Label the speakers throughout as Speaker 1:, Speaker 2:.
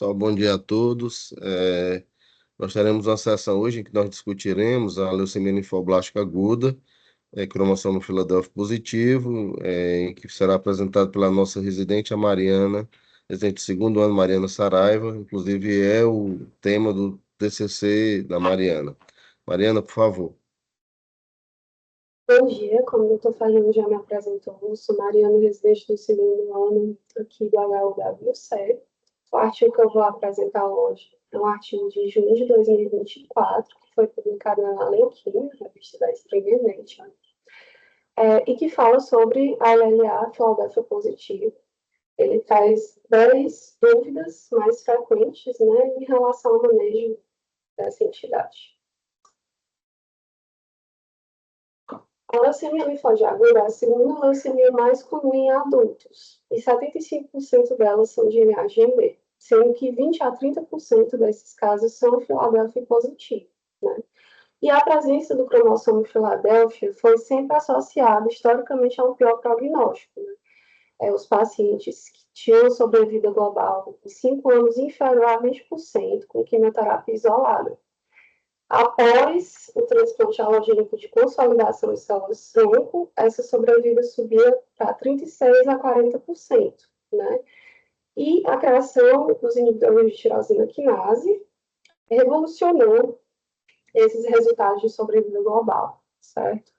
Speaker 1: Pessoal, bom dia a todos. Nós teremos uma sessão hoje em que nós discutiremos a leucemia linfoblástica aguda, cromossomo Filadélfia positivo, em que será apresentado pela nossa residente, a Mariana, residente do segundo ano, Mariana Saraiva. Inclusive, é o tema do TCC da Mariana. Mariana, por favor.
Speaker 2: Bom dia, como o doutor Fernando já me apresentou, eu sou Mariana, residente do segundo ano aqui do HUWC. O artigo que eu vou apresentar hoje é um artigo de junho de 2024, que foi publicado na Nature, revista da Springer Nature, e que fala sobre a LLA Philadelphia positivo. Ele traz 10 dúvidas mais frequentes, né, em relação ao manejo dessa entidade. A leucemia linfóide aguda é a segunda leucemia mais comum em adultos, e 75% delas são de linhagem B, sendo que 20 a 30% desses casos são Filadélfia positivo, né? E a presença do cromossomo Filadélfia foi sempre associada historicamente a um pior prognóstico, né? Os pacientes que tinham sobrevida global de 5 anos inferior a 20%, com quimioterapia isolada. Após o transplante alogênico de consolidação de células tronco, essa sobrevida subia para 36% a 40%, né? E a criação dos inibidores de tirosina quinase revolucionou esses resultados de sobrevida global, certo?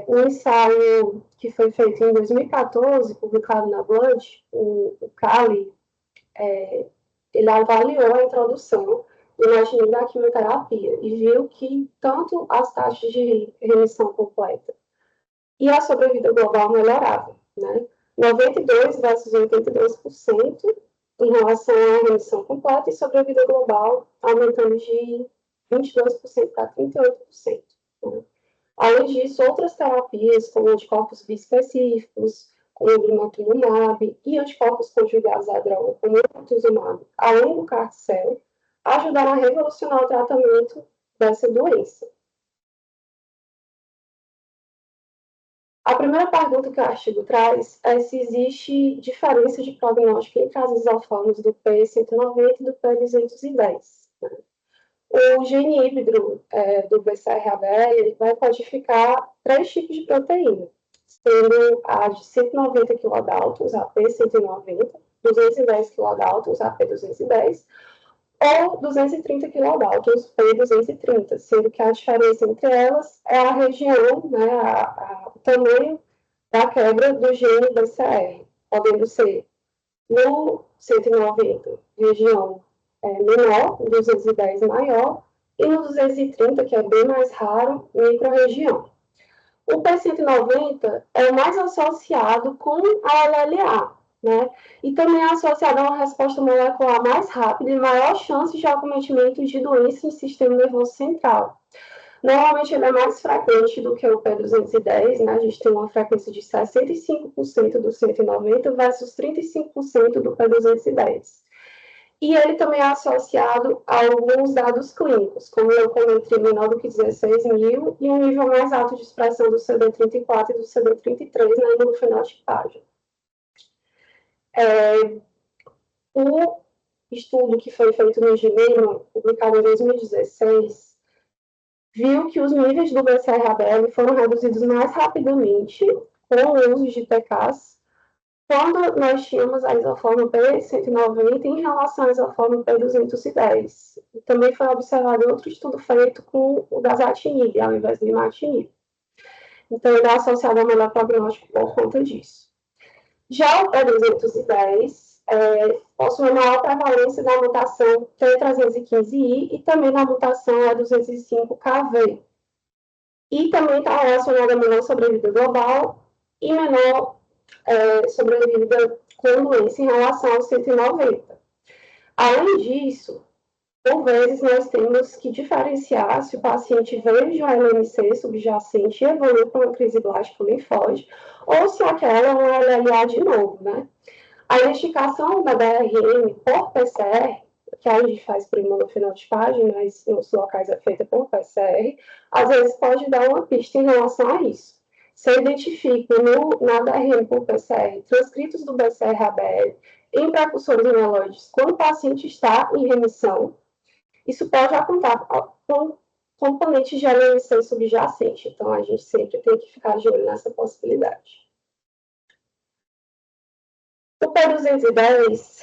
Speaker 2: Um ensaio que foi feito em 2014, publicado na Blood, o Cali, ele avaliou a introdução do imaginário da quimioterapia e viu que tanto as taxas de remissão completa e a sobrevida global melhoravam, né? 92% versus 82% em relação à remissão completa e sobrevida global aumentando de 22% para 38%. Né? Além disso, outras terapias, como anticorpos bispecíficos, como o blinatumomab e anticorpos conjugados à droga, como o rituximab, além do carticel, ajudaram a revolucionar o tratamento dessa doença. A primeira pergunta que o artigo traz é se existe diferença de prognóstico entre as isoformas do P190 e do P210. Né? O gene híbrido do BCR-ABL vai codificar 3 tipos de proteína, sendo a de 190 kDa, a P190, 210 kDa, a P210, ou 230 kDa, P230, sendo que a diferença entre elas é a região, né, o tamanho da quebra do gene BCR, podendo ser no 190, região menor, 210 maior, e no 230, que é bem mais raro, micro-região. O P190 é mais associado com a LLA, né? E também é associado a uma resposta molecular mais rápida e maior chance de acometimento de doença em sistema nervoso central. Normalmente ele é mais frequente do que o P210, né? A gente tem uma frequência de 65% do 190 versus 35% do P210. E ele também é associado a alguns dados clínicos, como leucometria menor do que 16.000 e um nível mais alto de expressão do CD34 e do CD33 na imunofenotipagem. O estudo que foi feito no GNEMA, publicado em 2016, viu que os níveis do BCR-ABL foram reduzidos mais rapidamente com o uso de TKs quando nós tínhamos a isoforma P190 em relação à isoforma P210. E também foi observado outro estudo feito com o dasatinib, ao invés do imatinib. Então, ele é associado ao melhor prognóstico por conta disso. Já o P210 possui uma maior prevalência da mutação T315I e também na mutação E205KV. E também está relacionada a menor sobrevida global e menor sobrevida com doença em relação ao 190. Além disso, por vezes nós temos que diferenciar se o paciente veio de um LMC subjacente e evoluiu para uma crise blástica linfóide, ou se aquela é uma LLA de novo, né? A identificação da DRM por PCR, que a gente faz por imunofenotipagem, mas nos locais é feita por PCR, às vezes pode dar uma pista em relação a isso. Se eu identifico na DRM por PCR transcritos do BCR-ABL em precursores mieloides quando o paciente está em remissão. Isso pode apontar com componentes de LMC subjacente, então a gente sempre tem que ficar de olho nessa possibilidade. O P210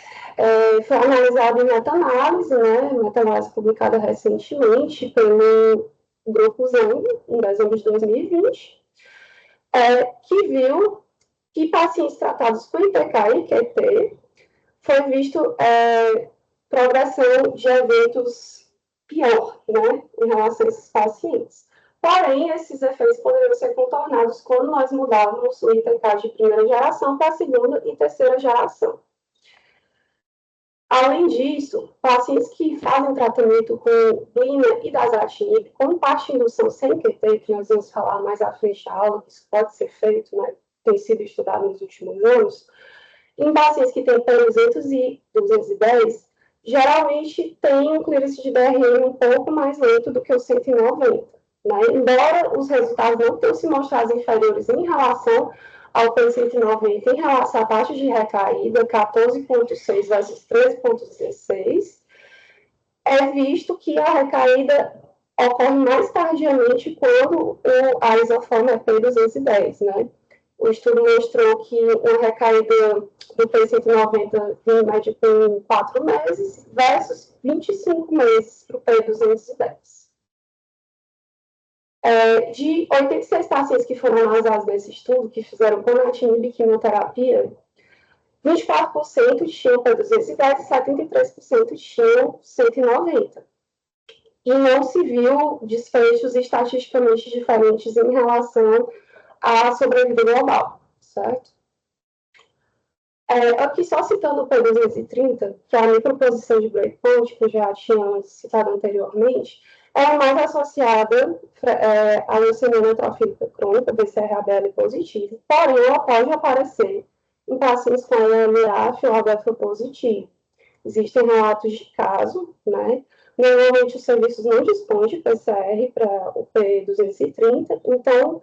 Speaker 2: foi analisado em meta-análise, né? Meta-análise publicada recentemente pelo Grupo Zeng, em dezembro de 2020, que viu que pacientes tratados com IPK e QT foi visto progressão de eventos pior, né, em relação a esses pacientes. Porém, esses efeitos poderiam ser contornados quando nós mudávamos o ITK de primeira geração para a segunda e terceira geração. Além disso, pacientes que fazem tratamento com blina e dasatinib, com parte de indução sem QT, que nós vamos falar mais à frente da aula, que isso pode ser feito, né, tem sido estudado nos últimos anos, em pacientes que têm P200 e 210, geralmente tem um clearance de DRM um pouco mais lento do que o 190. Né? Embora os resultados não tenham se mostrado inferiores em relação ao P190, em relação à taxa de recaída, 14,6 versus 13,16, é visto que a recaída ocorre mais tardiamente quando a isoforma é P210, né? O estudo mostrou que uma recaída do P190 em média com 4 meses versus 25 meses para o P210. De 86 pacientes que foram analisados nesse estudo, que fizeram ponatinib e quimioterapia, 24% tinham P210 e 73% tinham 190. E não se viu desfechos estatisticamente diferentes em relação à sobrevida global, certo? Aqui só citando o P230, que é a microposição de breakpoint, que eu já tinha citado anteriormente, é mais associada à leucemia neutrofílica crônica, BCR-ABL positivo, porém ela pode aparecer em pacientes com LLA Philadelphia positivo. Existem relatos de caso, né? Normalmente os serviços não dispõem de PCR para o P230, então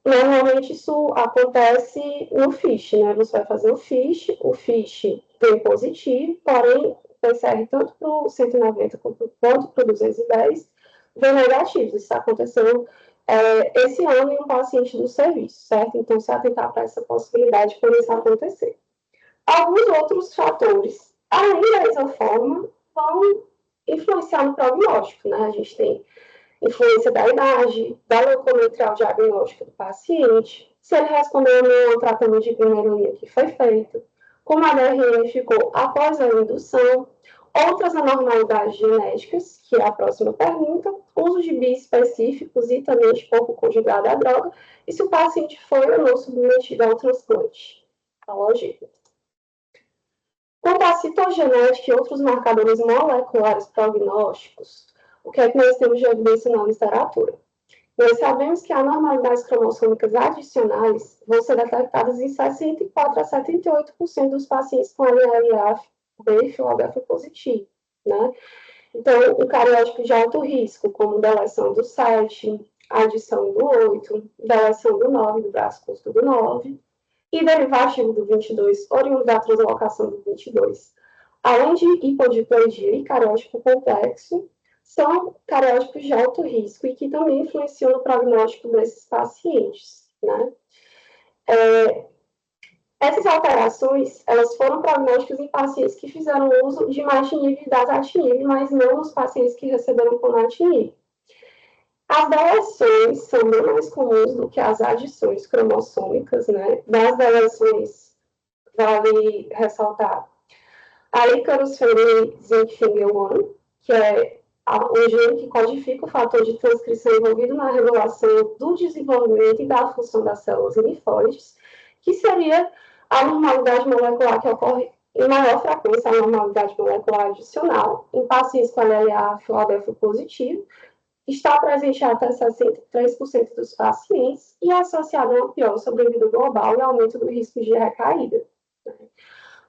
Speaker 2: normalmente isso acontece no FISH, né? Você vai fazer o FISH vem positivo, porém o PCR tanto para o 190 quanto para o 210 vem negativo. Isso está acontecendo esse ano em um paciente do serviço, certo? Então, se atentar para essa possibilidade de isso acontecer. Alguns outros fatores, além da isoforma, vão influenciar no prognóstico, né? A gente tem influência da idade, da leucometrial diagnóstica do paciente, se ele respondeu ao tratamento de primeira linha que foi feito, como a DRM ficou após a indução, outras anormalidades genéticas, que é a próxima pergunta, uso de biespecíficos e também de corpo conjugado à droga, e se o paciente foi ou não submetido ao transplante. Lógico. Quanto à citogenética e outros marcadores moleculares prognósticos, o que é que nós temos de evidência na literatura? Nós sabemos que anormalidades cromossômicas adicionais vão ser detectadas em 64 a 78% dos pacientes com LLA-B Philadelphia positivo, né? Então, um cariótipo de alto risco, como deleção do 7, adição do 8, deleção do 9, do braço custo do 9, e derivativo do 22, oriundo da translocação do 22, além de hipodiplegia e cariótipo complexo, são cariótipos de alto risco e que também influenciam no prognóstico desses pacientes, né? Essas alterações, elas foram prognósticas em pacientes que fizeram uso de imatinib e dasatinib, mas não nos pacientes que receberam ponatinib. As deleções são bem mais comuns do que as adições cromossômicas, né? Das deleções, vale ressaltar a Icarus Fenei Zinc Finger 1, que é o gene que codifica o fator de transcrição envolvido na regulação do desenvolvimento e da função das células linfóides, que seria a normalidade molecular que ocorre em maior frequência, a normalidade molecular adicional, em pacientes com LLA Philadelphia positivo, está presente até 63% dos pacientes e associado a uma pior sobrevida global e aumento do risco de recaída.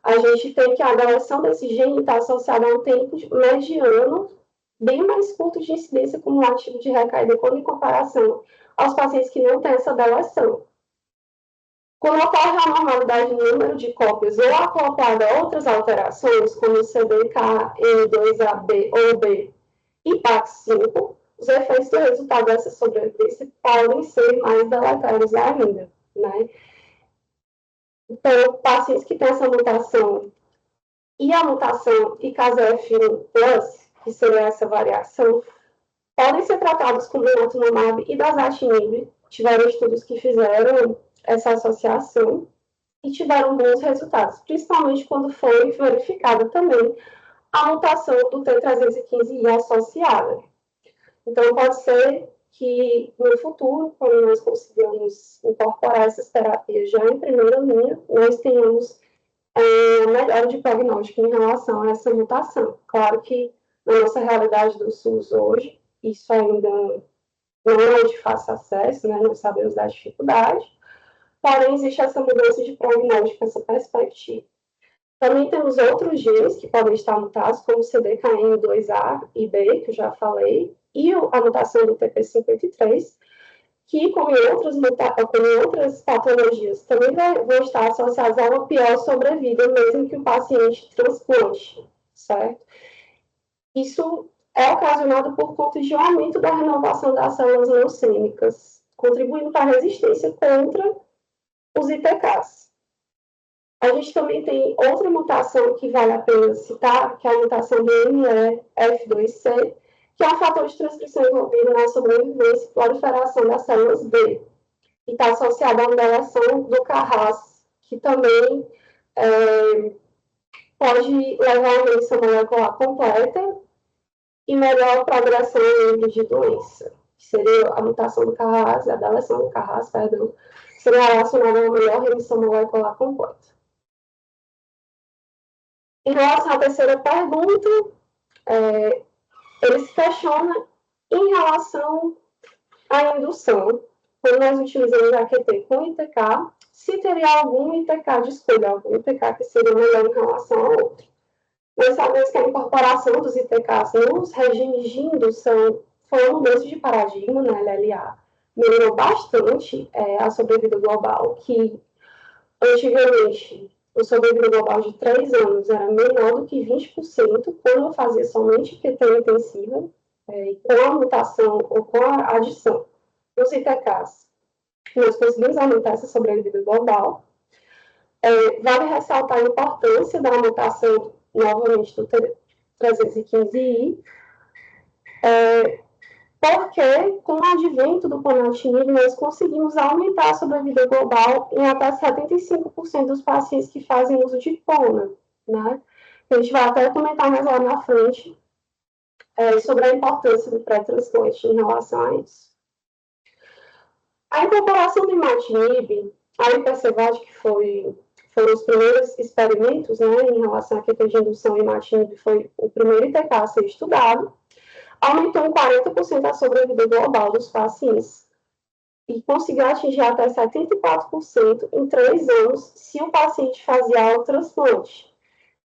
Speaker 2: A gente tem que a deleção desse gene está associada a um tempo mediano bem mais curto de incidência cumulativa de recaída quando em comparação aos pacientes que não têm essa deleção. Quando ocorre a anormalidade no número de cópias ou acoplada a outras alterações, como CDK, N2AB ou B e PAX5, os efeitos do resultado dessa sobrevivência podem ser mais deletérios ainda, né? Então, pacientes que têm essa mutação e a mutação IKZF1+, que seria essa variação, podem ser tratados com blinatumomab e dasatinib. Tiveram estudos que fizeram essa associação e tiveram bons resultados, principalmente quando foi verificada também a mutação do T315I associada. Então, pode ser que no futuro, quando nós conseguirmos incorporar essas terapias já em primeira linha, nós tenhamos melhora de prognóstico em relação a essa mutação. Claro que na nossa realidade do SUS hoje, isso ainda não é de fácil acesso, né? Nós sabemos da dificuldade, porém existe essa mudança de prognóstico, essa perspectiva. Também temos outros genes que podem estar mutados, como o CDKN2A e B, que eu já falei, e a mutação do TP53, que, como em outras patologias, também vão estar associadas a uma pior sobrevida, mesmo que o paciente transplante, certo? Isso é ocasionado por conta de um aumento da renovação das células leucêmicas, contribuindo para a resistência contra os ITKs. A gente também tem outra mutação que vale a pena citar, que é a mutação do ME-F2C, que é um fator de transcrição envolvido na sobrevivência e proliferação das células B, e está associada à alteração do Carras, que também pode levar a remissão molecular completa e melhor progressão de doença, que seria a mutação do Carras, a deleção do Carras, perdão, seria relacionada a uma melhor remissão molecular completa. Em relação à terceira pergunta, ele se questiona em relação à indução, quando nós utilizamos a QT com ITK, se teria algum ITK de escolha, algum ITK que seria melhor em relação ao outro. Nós sabemos que a incorporação dos ITKs nos regimes de indução foi uma mudança de paradigma na LLA, melhorou bastante a sobrevida global, que antigamente o sobrevida global de 3 anos era menor do que 20%, quando eu fazia somente QT intensiva, com a mutação ou com a adição dos ITKs. Nós conseguimos aumentar essa sobrevida global. Vale ressaltar a importância da mutação, novamente, do T315I, porque, com o advento do ponatinib, nós conseguimos aumentar a sobrevida global em até 75% dos pacientes que fazem uso de pona, né? A gente vai até comentar mais lá na frente sobre a importância do pré-transplante em relação a isso. A incorporação do imatinib, a hipercevade, que foram os primeiros experimentos, né, em relação à QT de indução, imatinib foi o primeiro ITK a ser estudado, aumentou em 40% a sobrevida global dos pacientes e conseguiu atingir até 74% em 3 anos se o paciente fazia autotransplante.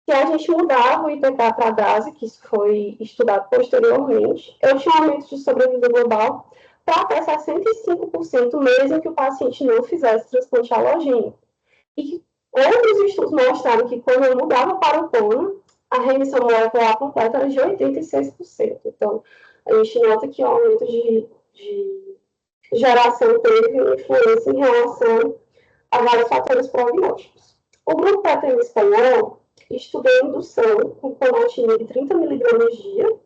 Speaker 2: Que a gente mudava o ITK para DASA, que isso foi estudado posteriormente, eu tinha um aumento de sobrevida global para até 65%, mesmo que o paciente não fizesse transplante alogênico. E outros estudos mostraram que quando eu mudava para o PONA, a remissão molecular completa era de 86%. Então, a gente nota que o aumento de geração teve influência em relação a vários fatores prognósticos. O grupo PETEM espanhol estudou a indução com ponatinib 30 mg dia,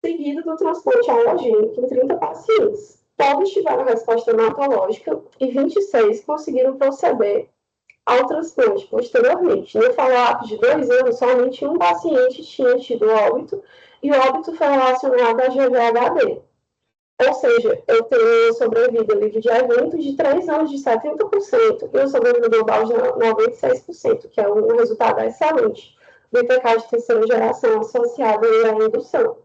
Speaker 2: seguido do transplante alogênico em 30 pacientes. Todos tiveram resposta hematológica e 26 conseguiram proceder ao transplante posteriormente. No follow-up de 2 anos, somente um paciente tinha tido óbito, e o óbito foi relacionado a GVHD. Ou seja, eu tenho sobrevida livre de eventos de 3 anos de 70% e o sobrevida global de 96%, que é um resultado excelente do ITK de terceira geração associado à indução.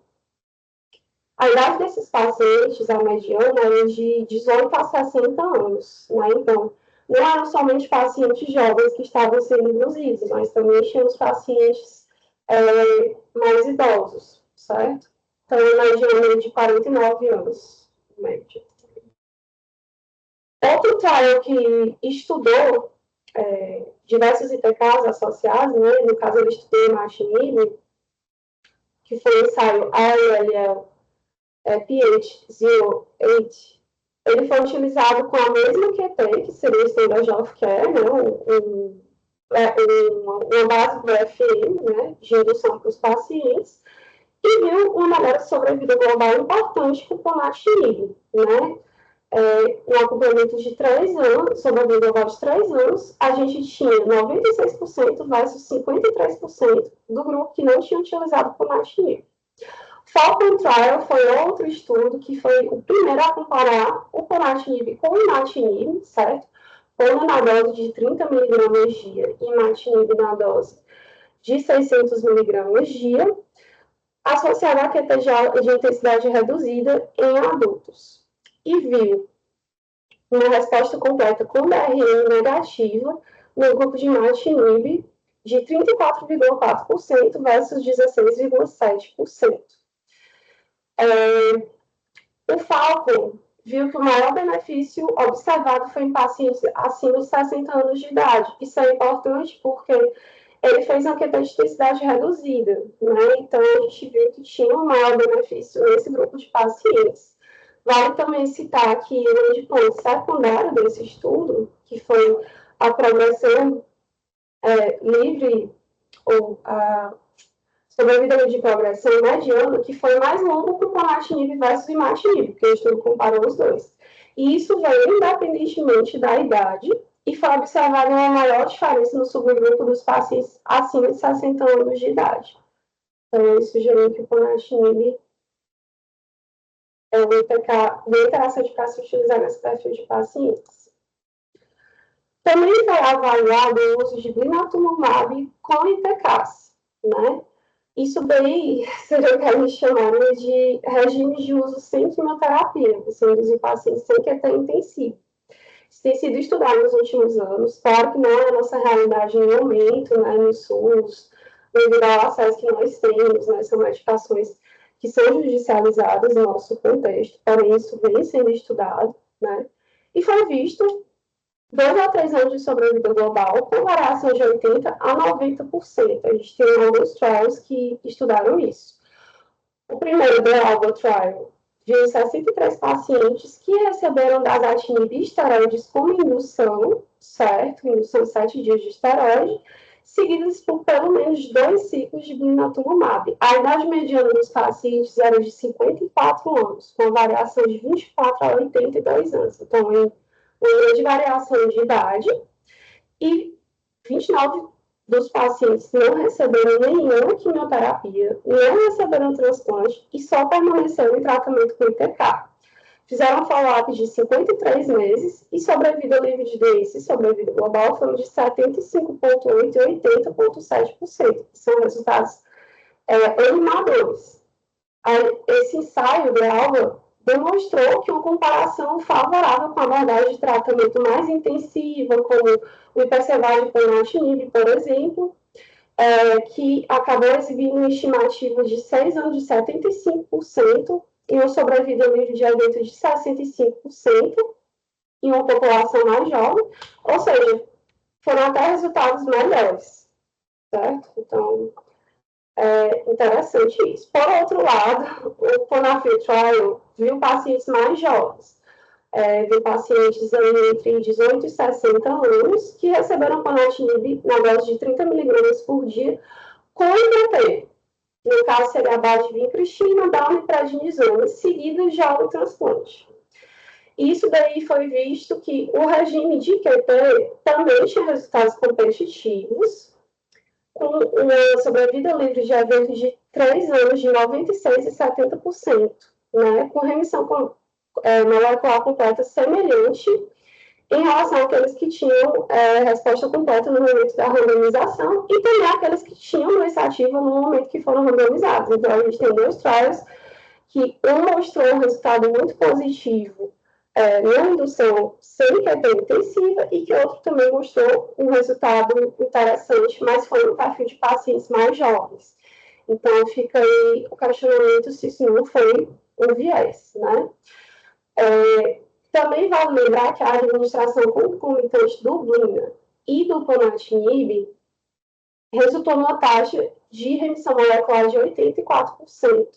Speaker 2: A idade desses pacientes, a mediana, é de 18 a 60 anos, né? Então, não eram somente pacientes jovens que estavam sendo induzidos, mas também tínhamos pacientes mais idosos, certo? Então, a mediana é de 49 anos, média. Outro trial que estudou diversos ITKs associados, né? No caso, ele estudou imatinib, que foi o ensaio ALL PH08. Ele foi utilizado com a mesma QT, que seria o Standard of Care, né? Uma base do FM, né? De indução para os pacientes, e viu uma melhora de sobrevida global importante com o ponatinib, né? Um acompanhamento de 3 anos, sobrevida global de 3 anos, a gente tinha 96% versus 53% do grupo que não tinha utilizado ponatinib. Falcon Trial foi outro estudo que foi o primeiro a comparar o ponatinib com o imatinib, certo? Pondo na dose de 30 mg dia e imatinib na dose de 600 mg dia, associado a QT de intensidade reduzida em adultos. E viu uma resposta completa com DRM negativa no grupo de imatinib de 34,4% versus 16,7%. O Falcon viu que o maior benefício observado foi em pacientes acima de 60 anos de idade. Isso é importante porque ele fez uma QT de intensidade reduzida, né? Então, a gente viu que tinha um maior benefício nesse grupo de pacientes. Vale também citar que o endpoint secundário desse estudo, que foi a progressão livre ou a sobrevida de progressão mediana, que foi mais longo que o ponatinib versus imatinib, porque o estudo comparou os dois. E isso veio independentemente da idade e foi observada uma maior diferença no subgrupo dos pacientes acima de 60 anos de idade. Então, isso sugeriu que o ponatinib é um ITK bem interessante para se utilizar nesse perfil de pacientes. Também foi avaliado o uso de blinatumomab com ITKs, né? Isso daí seria o que a gente chamaria de regime de uso sem quimioterapia, você induzir pacientes sem QT intensivo. Isso tem sido estudado nos últimos anos, claro que não é a nossa realidade em momento, né, no SUS, devido ao acesso que nós temos, né, são medicações que são judicializadas no nosso contexto, porém isso vem sendo estudado, né, e foi visto 2 a 3 anos de sobrevida global com variação de 80% a 90%. A gente tem alguns trials que estudaram isso. O primeiro, The Alba Trial, viu 63 pacientes que receberam dasatinib e esteroides como indução, certo? Indução de 7 dias de esteroide, seguidos por pelo menos 2 ciclos de blinatumomab. A idade mediana dos pacientes era de 54 anos, com variação de 24 a 82 anos. Então, uma grande variação de idade, e 29 dos pacientes não receberam nenhuma quimioterapia, não receberam transplante e só permaneceram em tratamento com ITK. Fizeram follow-up de 53 meses e sobrevida livre de doença e sobrevida global foram de 75,8% e 80,7%, que são resultados animadores. Esse ensaio de Alba demonstrou que uma comparação favorável com a abordagem de tratamento mais intensiva, como o hipercevade de ponatinib, por exemplo, que acabou exibindo uma estimativa de 6 anos de 75% e uma sobrevida livre de evento de 65% em uma população mais jovem, ou seja, foram até resultados melhores, certo? Então, interessante isso. Por outro lado, o Ponafil Trial viu pacientes mais jovens, viu pacientes entre 18 e 60 anos que receberam ponatinib na dose de 30 mg por dia com ITT. No caso, seria a base de vincristina, dauleprednisona, seguida de autotransplante. Isso daí foi visto que o regime de QT também tinha resultados competitivos, com uma sobrevida livre de eventos de 3 anos de 96% e 70%, né, com remissão molecular completa semelhante em relação àqueles que tinham resposta completa no momento da randomização e também aqueles que tinham doença ativa no momento que foram randomizados. Então, a gente tem 2 trials que um mostrou um resultado muito positivo na indução sem QT intensiva e que outro também mostrou um resultado interessante, mas foi no perfil de pacientes mais jovens. Então, fica aí o questionamento se isso não foi um viés, né? Também vale lembrar que a administração concomitante do Blina e do ponatinib resultou numa taxa de remissão molecular de 84%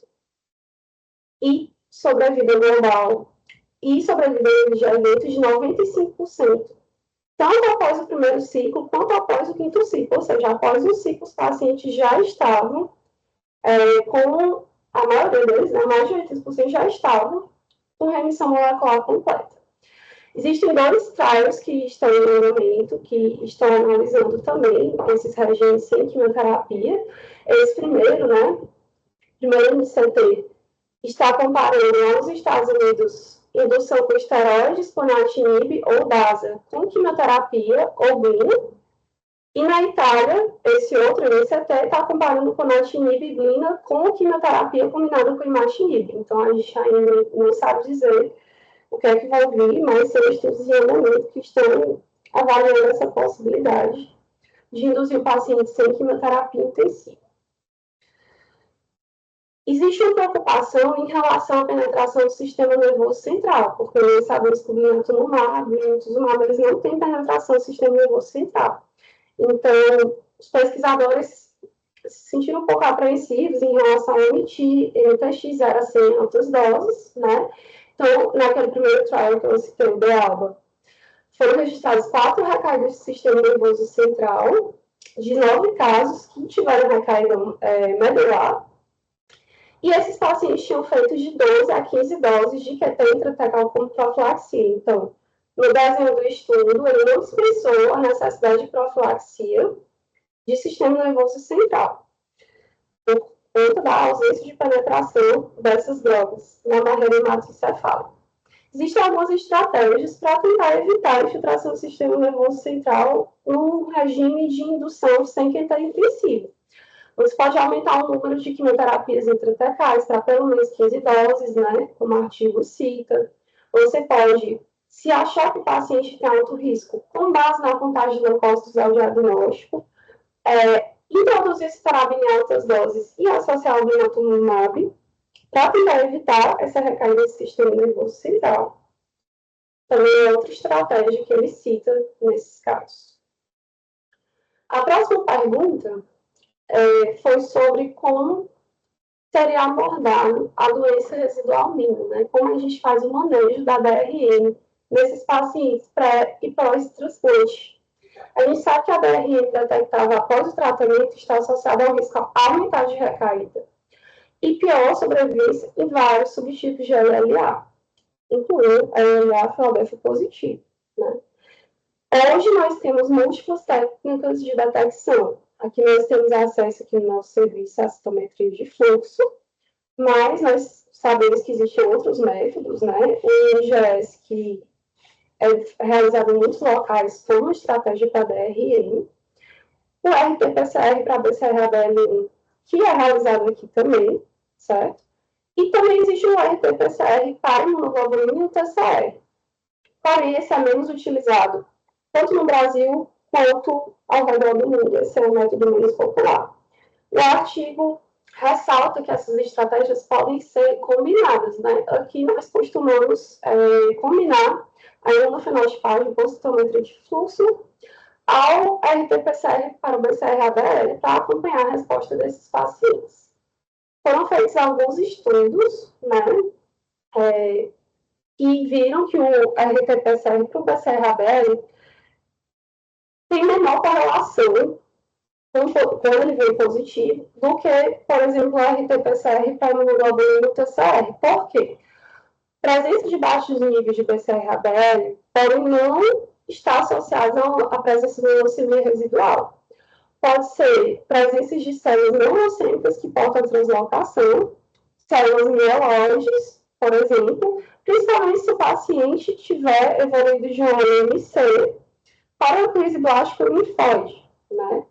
Speaker 2: e sobrevida global e sobrevida de eventos de 95%, tanto após o primeiro ciclo quanto após o quinto ciclo, ou seja, após um ciclo os pacientes já estavam com a maioria deles, né, mais de 80% já estavam com remissão molecular completa. Existem dois trials que estão em andamento, que estão analisando também esses regimes sem quimioterapia. Esse primeiro, né, primeiro no CT, está comparando nos Estados Unidos indução com esteroides, ponatinib ou DASA com quimioterapia ou blina. E na Itália, esse outro NCT está comparando ponatinib e blina com quimioterapia combinada com imatinib. Então, a gente ainda não sabe dizer o que é que vai vir, mas são estudos em andamento que estão avaliando essa possibilidade de induzir o paciente sem quimioterapia intensiva. Existe uma preocupação em relação à penetração do sistema nervoso central, porque nós sabemos que o blinatumomab e o inotuzumab, eles não têm penetração do sistema nervoso central. Então, os pesquisadores se sentiram um pouco apreensivos em relação a emitir MTX-0 a 100 em altas doses, né? Então, naquele primeiro trial que eu citei, o BEALBA, foram registrados 4 recaídas do sistema nervoso central, de 9 casos que tiveram recaída medular, e esses pacientes tinham feito de 12 a 15 doses de QT intratecal como profilaxia. Então, no desenho do estudo, ele não dispensou a necessidade de profilaxia de sistema nervoso central, por conta da ausência de penetração dessas drogas na barreira hematoencefálica. Existem algumas estratégias para tentar evitar a infiltração do sistema nervoso central num regime de indução sem QT intensivo. Você pode aumentar o número de quimioterapias intratecais para pelo menos 15 doses, né, como o artigo cita. Você pode, se achar que o paciente tem alto risco, com base na contagem de leucócitos ao diagnóstico, introduzir citarabina em altas doses e associar o blinatumomab para tentar evitar essa recaída do sistema nervoso central. Também é outra estratégia que ele cita nesses casos. A próxima pergunta foi sobre como seria abordado a doença residual mínima, né? Como a gente faz o manejo da DRM nesses pacientes pré e pós-transplante. A gente sabe que a DRM detectada após o tratamento está associada ao risco aumentado de recaída e pior sobrevivência em vários subtipos de LLA, incluindo a LLA FLDF positivo, né? Hoje nós temos múltiplas técnicas de detecção. Aqui nós temos acesso aqui no nosso serviço à citometria de fluxo, mas nós sabemos que existem outros métodos, né? O INGS, que é realizado em muitos locais como estratégia para DRM, o RT-PCR para BCR-ABL1, que é realizado aqui também, certo? E também existe o RT-PCR para imunoglobulina e o TCR. Porém, esse é menos utilizado, tanto no Brasil quanto ao redor do mundo. Esse é o método menos popular. O artigo ressalta que essas estratégias podem ser combinadas, né? Aqui nós costumamos combinar a imunofenotipagem por citometria de fluxo ao RT-PCR para o BCR-ABL para acompanhar a resposta desses pacientes. Foram feitos alguns estudos, né? E viram que o RT-PCR para o BCR-ABL tem menor correlação quando ele veio positivo do que, por exemplo, o RT-PCR para a imunoglobulina e o TCR. Por quê? Presença de baixos níveis de BCR-ABL podem não estar associadas à presença de leucemia residual. Pode ser presença de células não leucêmicas que portam translocação, células mieloides, por exemplo, principalmente se o paciente tiver evoluído de um AMC para a crise blástica linfóide, né?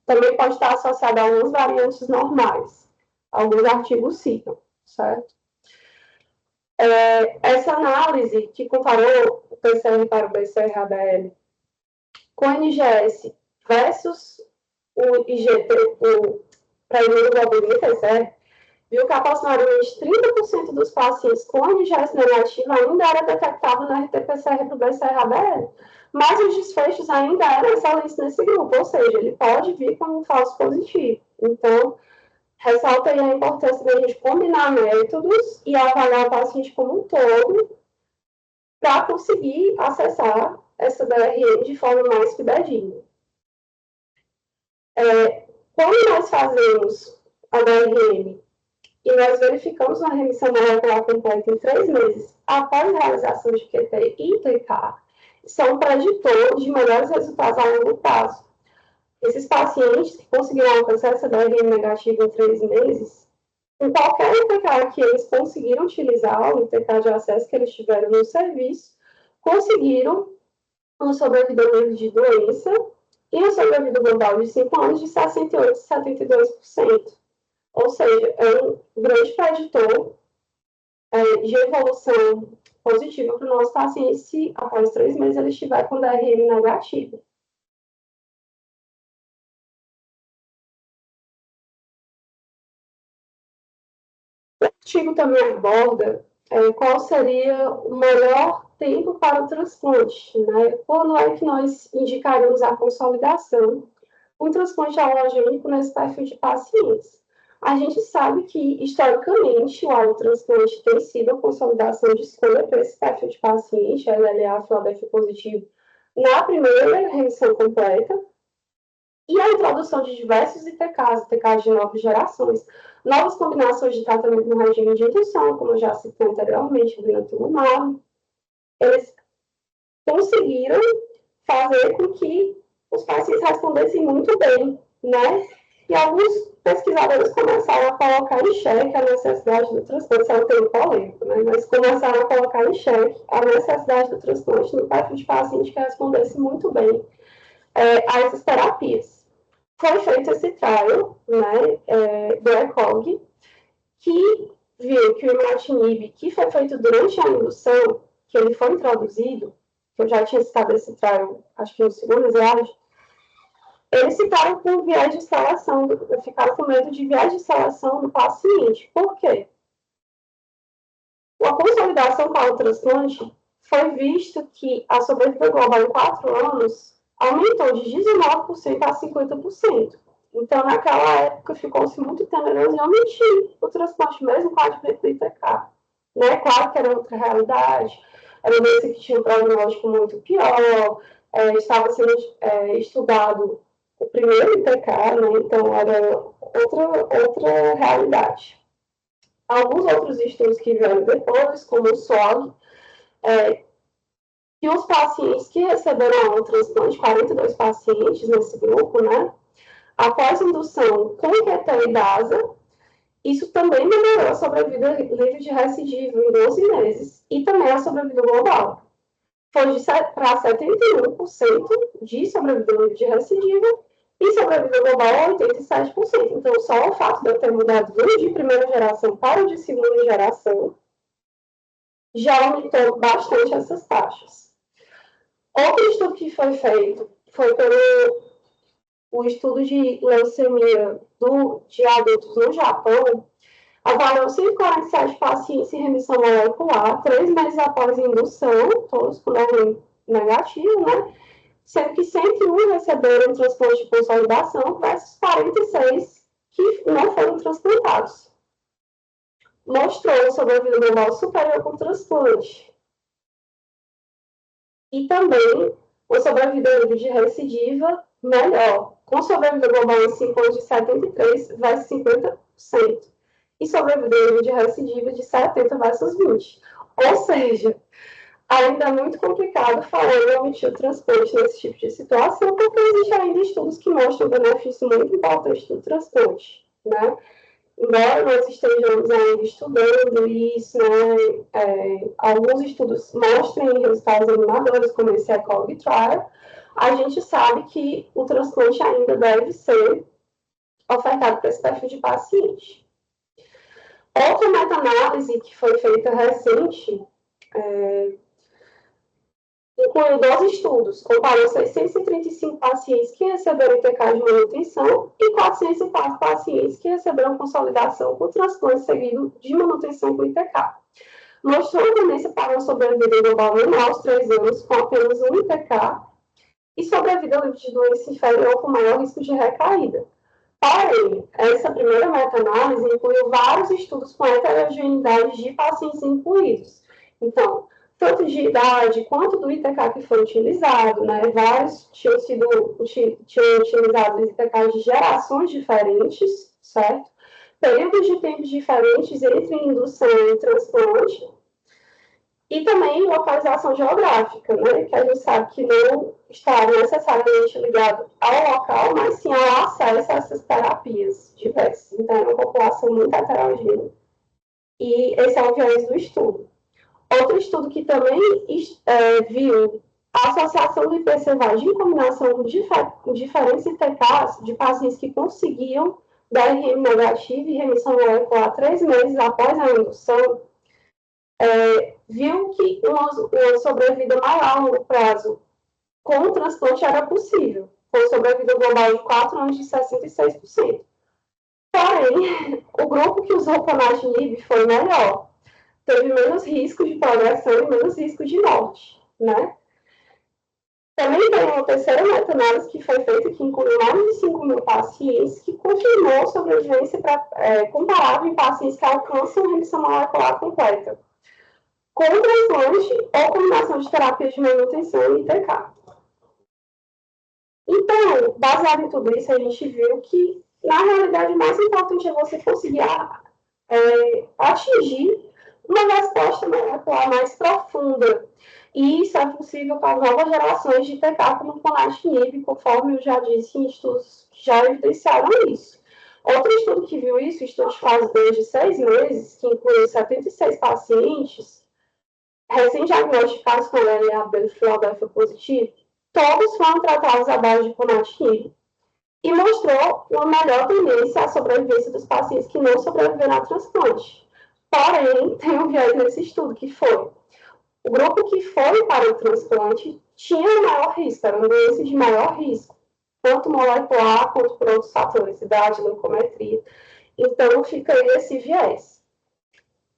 Speaker 2: Também pode estar associado a algumas variantes normais. Alguns artigos citam, certo? Essa análise que comparou o PCR para o BCR-ABL com o NGS versus o IgT para a imunoglobulina TCR, viu que aproximadamente 30% dos pacientes com NGS negativo ainda era detectável no RT-PCR para o BCR-ABL, mas os desfechos ainda eram excelentes nesse grupo, ou seja, ele pode vir como um falso positivo. Então, ressalta aí a importância da gente combinar métodos e avaliar o paciente como um todo para conseguir acessar essa DRM de forma mais fidedigna. Quando nós fazemos a DRM e nós verificamos uma remissão molecular completa em 3 meses após a realização de QT e TK, são preditor de melhores resultados a longo prazo. Esses pacientes que conseguiram alcançar essa DRM negativa em 3 meses, em qualquer ITK que eles conseguiram utilizar, o ITK de acesso que eles tiveram no serviço, conseguiram uma sobrevida livre de doença e uma sobrevida global de 5 anos de 68% e 72%. Ou seja, é um grande preditor de evolução positiva para o nosso paciente se após 3 meses ele estiver com DRM negativo. O artigo também aborda qual seria o melhor tempo para o transplante, né? Quando é que nós indicaríamos a consolidação, um transplante alogênico nesse perfil de pacientes? A gente sabe que, historicamente, o allotransplante tem sido a consolidação de escolha para esse perfil de paciente, a LLA, FLADF positivo, na primeira remissão completa, e a introdução de diversos ITKs de novas gerações, novas combinações de tratamento no regime de indução, como eu já citei anteriormente, o blinatumomab, eles conseguiram fazer com que os pacientes respondessem muito bem, né? E alguns pesquisadores começaram a colocar em xeque a necessidade do transplante, isso é um termo polêmico, né? Mas começaram a colocar em xeque a necessidade do transplante no perfil de paciente que respondesse muito bem a essas terapias. Foi feito esse trial, né, do ECOG, que viu que o imatinib, que foi feito durante a indução, que ele foi introduzido, que eu já tinha citado esse trial, acho que no segundo slide, eles ficaram com viés de seleção, ficaram com medo de viés de seleção do paciente. Por quê? A consolidação para o transplante foi visto que a sobrevida global em 4 anos aumentou de 19% a 50%. Então, naquela época, ficou-se muito temeroso em omitir o transplante mesmo com a advento do ITK. Né? Claro que era outra realidade, era uma doença que tinha um prognóstico muito pior, estava sendo estudado o primeiro ITK, né? Então era outra realidade. Alguns outros estudos que vieram depois, como o SOG, que os pacientes que receberam o transplante, 42 pacientes nesse grupo, né? Após indução com QT e DASA, isso também melhorou a sobrevida livre de recidiva em 12 meses e também a sobrevida global. Foi para 71% de sobrevida livre de recidiva e sobrevida global 87%. Então, só o fato de eu ter mudado do de primeira geração para o de segunda geração já aumentou bastante essas taxas. Outro estudo que foi feito foi pelo o estudo de leucemia de adultos no Japão, avaliou 147 pacientes em remissão molecular, 3 meses após a indução, todos com DRM negativo, né? Sendo que 101 receberam transplante de consolidação, versus 46 que não foram transplantados. Mostrou sobrevida global superior com transplante. E também uma sobrevida livre de recidiva melhor, com sobrevida global em 5 anos de 73 versus 50%. E sobrevida livre de recidiva de 70 versus 20. Ou seja, ainda é muito complicado falar em omitir o transplante nesse tipo de situação, porque existem ainda estudos que mostram o benefício muito importante do transplante, né? Embora nós estejamos ainda estudando isso, né, alguns estudos mostrem resultados animadores, como esse ECOG Trial, a gente sabe que o transplante ainda deve ser ofertado para esse perfil de paciente. Outra meta-análise que foi feita recente, Incluiu 12 estudos, comparou 635 pacientes que receberam ITK de manutenção e 404 pacientes que receberam consolidação com transplante seguido de manutenção com ITK. Mostrou a tendência para uma sobrevida global menor aos 3 anos com apenas um ITK e sobrevida livre de doença inferior com maior risco de recaída. Porém, essa primeira meta-análise incluiu vários estudos com heterogeneidade de pacientes incluídos. Então, tanto de idade quanto do ITK que foi utilizado, né? Vários tinham utilizado ITKs de gerações diferentes, certo? Períodos de tempo diferentes entre indução e transplante. E também localização geográfica, né? Que a gente sabe que não está necessariamente ligado ao local, mas sim ao acesso a essas terapias diversas. Então, é uma população muito heterogênea. E esse é o viés do estudo. Outro estudo que também viu a associação do IPCVAD em combinação com diferentes ITKs de pacientes que conseguiam DRM negativo e remissão molecular 3 meses após a indução, viu que uma sobrevida maior a longo prazo com o transplante era possível, com sobrevida global de 4 anos de 66%. Porém, o grupo que usou ponatinib foi melhor, teve menos risco de progressão e menos risco de morte, né? Também tem uma terceira meta-análise que foi feita, que incluiu mais de 5 mil pacientes, que confirmou sobrevivência comparável em pacientes que alcançam remissão molecular completa, com transplante ou combinação de terapias de manutenção e ITK. Então, baseado em tudo isso, a gente viu que, na realidade, o mais importante é você conseguir atingir uma resposta molecular mais profunda. E isso é possível para novas gerações de ITK, como o ponatinib, conforme eu já disse em estudos que já evidenciaram isso. Outro estudo que viu isso, estudo de fase 2 de 6 meses, que incluiu 76 pacientes, recém-diagnosticados com LLA Philadelphia positivo, todos foram tratados à base de ponatinib e mostrou uma melhor tendência à sobrevivência dos pacientes que não sobreviveram ao transplante. Porém, tem um viés nesse estudo, que foi o grupo que foi para o transplante tinha maior risco, eram doenças de maior risco, tanto molecular quanto por outros fatores, idade, leucometria. Então, fica aí esse viés.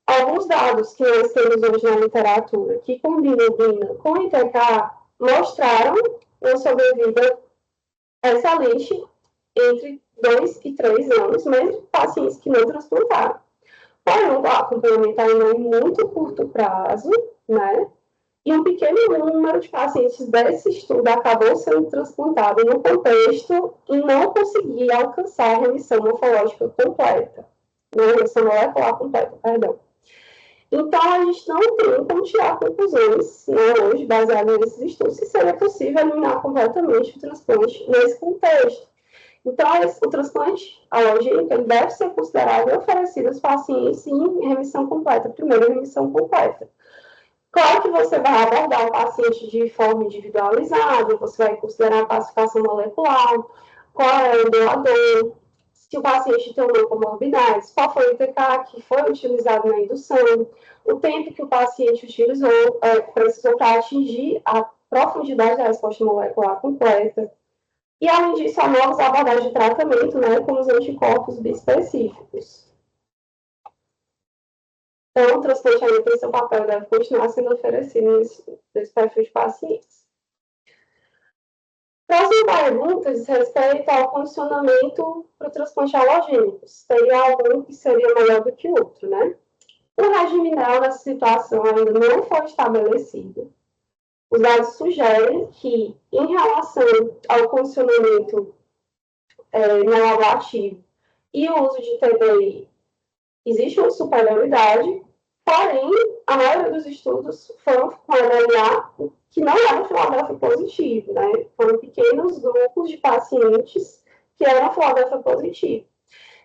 Speaker 2: Alguns dados que nós temos hoje na literatura que combinam UBINA com ITK mostraram uma sobrevida excelente entre 2 e 3 anos, mesmo pacientes que não transplantaram. Porém, o acompanhamento ainda em muito curto prazo, né? E um pequeno número de pacientes desse estudo acabou sendo transplantado no contexto e não conseguia alcançar a remissão morfológica completa, né? Remissão molecular completa, perdão. Então, a gente não tem como tirar conclusões, né, hoje, baseadas nesses estudos, se seria possível eliminar completamente o transplante nesse contexto. Então, o transplante alogênico ele deve ser considerado e oferecido aos pacientes em remissão completa, primeiro remissão completa. Claro que você vai abordar o paciente de forma individualizada, você vai considerar a classificação molecular, qual é o doador, se o paciente tem ou não comorbidades, qual foi o ITK que foi utilizado na indução, o tempo que o paciente precisou para atingir a profundidade da resposta molecular completa. E, além disso, há novas abordagens de tratamento, né, como os anticorpos bispecíficos. Então, o transplante ainda tem seu papel, deve continuar sendo oferecido nesse perfil de pacientes. Próxima pergunta diz respeito ao condicionamento para o transplante alogênico. Teria algum que seria melhor do que outro, né? O regime ideal nessa situação ainda não foi estabelecido. Os dados sugerem que, em relação ao condicionamento não ablativo e o uso de TBI, existe uma superioridade, porém, a maioria dos estudos foram com LLA que não era Philadelphia positivo, né? Foram pequenos grupos de pacientes que eram Philadelphia positivo.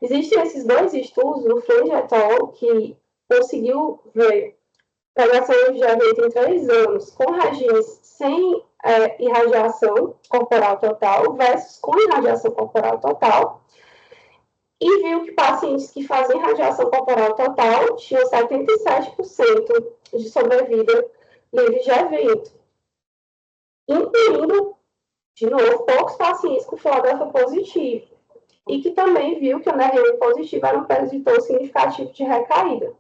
Speaker 2: Existem esses 2 estudos, no Friend et al., que conseguiu ver progressão de evento em 3 anos com regimes sem irradiação corporal total versus com irradiação corporal total, e viu que pacientes que fazem radiação corporal total tinham 77% de sobrevida livre de evento. incluindo, de novo, poucos pacientes com Filadélfia positivo, e que também viu que o NRM positivo era um preditor significativo de recaída.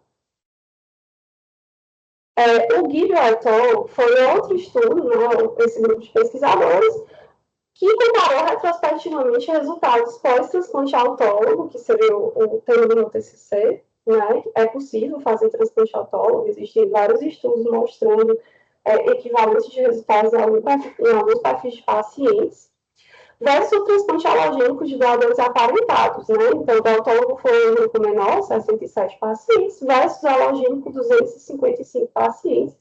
Speaker 2: O Gibbon et al. Foi outro estudo, né, esse grupo de pesquisadores, que comparou retrospectivamente resultados pós-transplante autólogo, que seria o tema do meu TCC, né? É possível fazer transplante autólogo, existem vários estudos mostrando equivalência de resultados em alguns perfis de pacientes, versus o transplante alogênico de doadores aparentados, né? Então, o autólogo foi um grupo menor, 67 pacientes, versus o alogênico, 255 pacientes,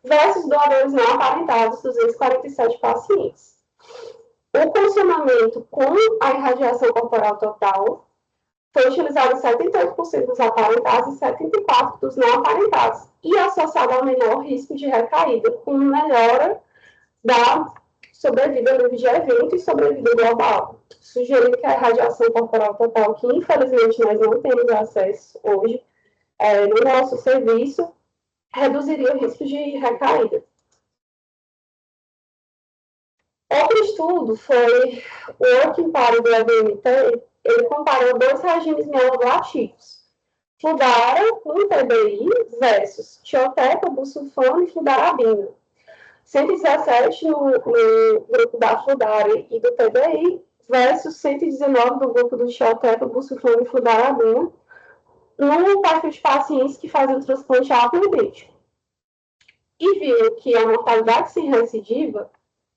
Speaker 2: versus doadores não aparentados, 247 pacientes. O condicionamento com a irradiação corporal total foi utilizado em 78% dos aparentados e 74% dos não aparentados, e associado ao menor risco de recaída, com melhora da sobrevida livre de evento e sobrevida global, sugerindo que a irradiação corporal total, que infelizmente nós não temos acesso hoje no nosso serviço, reduziria o risco de recaída. Outro estudo foi o Working Party do EBMT. Ele comparou dois regimes mieloablativos, Fludara com TBI versus Tioteca, Busulfano e Fludarabina. 117 no grupo da Fludara e do TBI versus 119 do grupo do Tioteca, Busulfano e Fludarabina, no perfil de pacientes que fazem o transplante haploidêntico. E viu que a mortalidade sem recidiva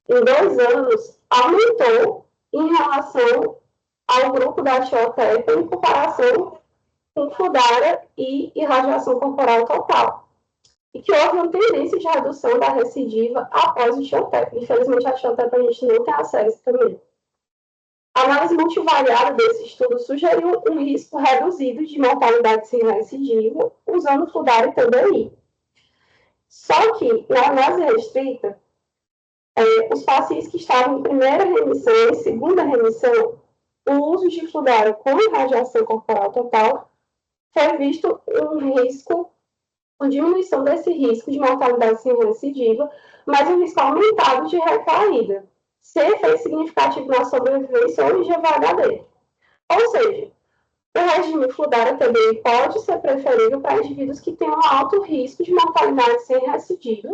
Speaker 2: em 2 anos, aumentou em relação ao grupo da tiotepa em comparação com Fludara e irradiação corporal total. E que houve uma tendência de redução da recidiva após o tiotepa. Infelizmente, a tiotepa a gente não tem acesso também. A análise multivariada desse estudo sugeriu um risco reduzido de mortalidade sem recidiva usando Fludara e TBI. Só que, na análise restrita, os pacientes que estavam em primeira remissão e segunda remissão, o uso de Fludara com irradiação corporal total foi visto um risco, uma diminuição desse risco de mortalidade sem recidiva, mas um risco aumentado de recaída, sem efeito significativo na sobrevivência ou GVHD. Ou seja, o regime Fludara também pode ser preferível para indivíduos que têm um alto risco de mortalidade sem recidiva.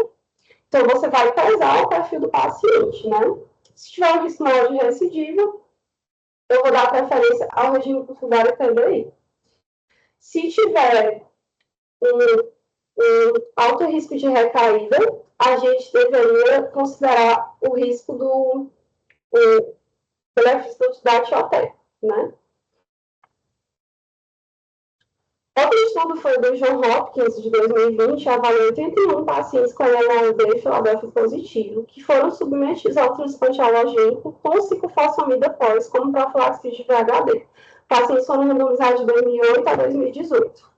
Speaker 2: Então, você vai pesar o perfil do paciente, né? Se tiver um risco maior de recidiva, eu vou dar preferência ao regime com Fludara e TBI. Se tiver um alto risco de recaída, a gente deveria considerar o risco do benefício da tioteca, né? Outro estudo foi do John Hopkins, de 2020, avaliou 81 pacientes com MLD e Filadélfia positivo, que foram submetidos ao transplante alogênico com ciclofosfamida pós, como profilaxia de VHD. Pacientes foram randomizados de 2008 a 2018.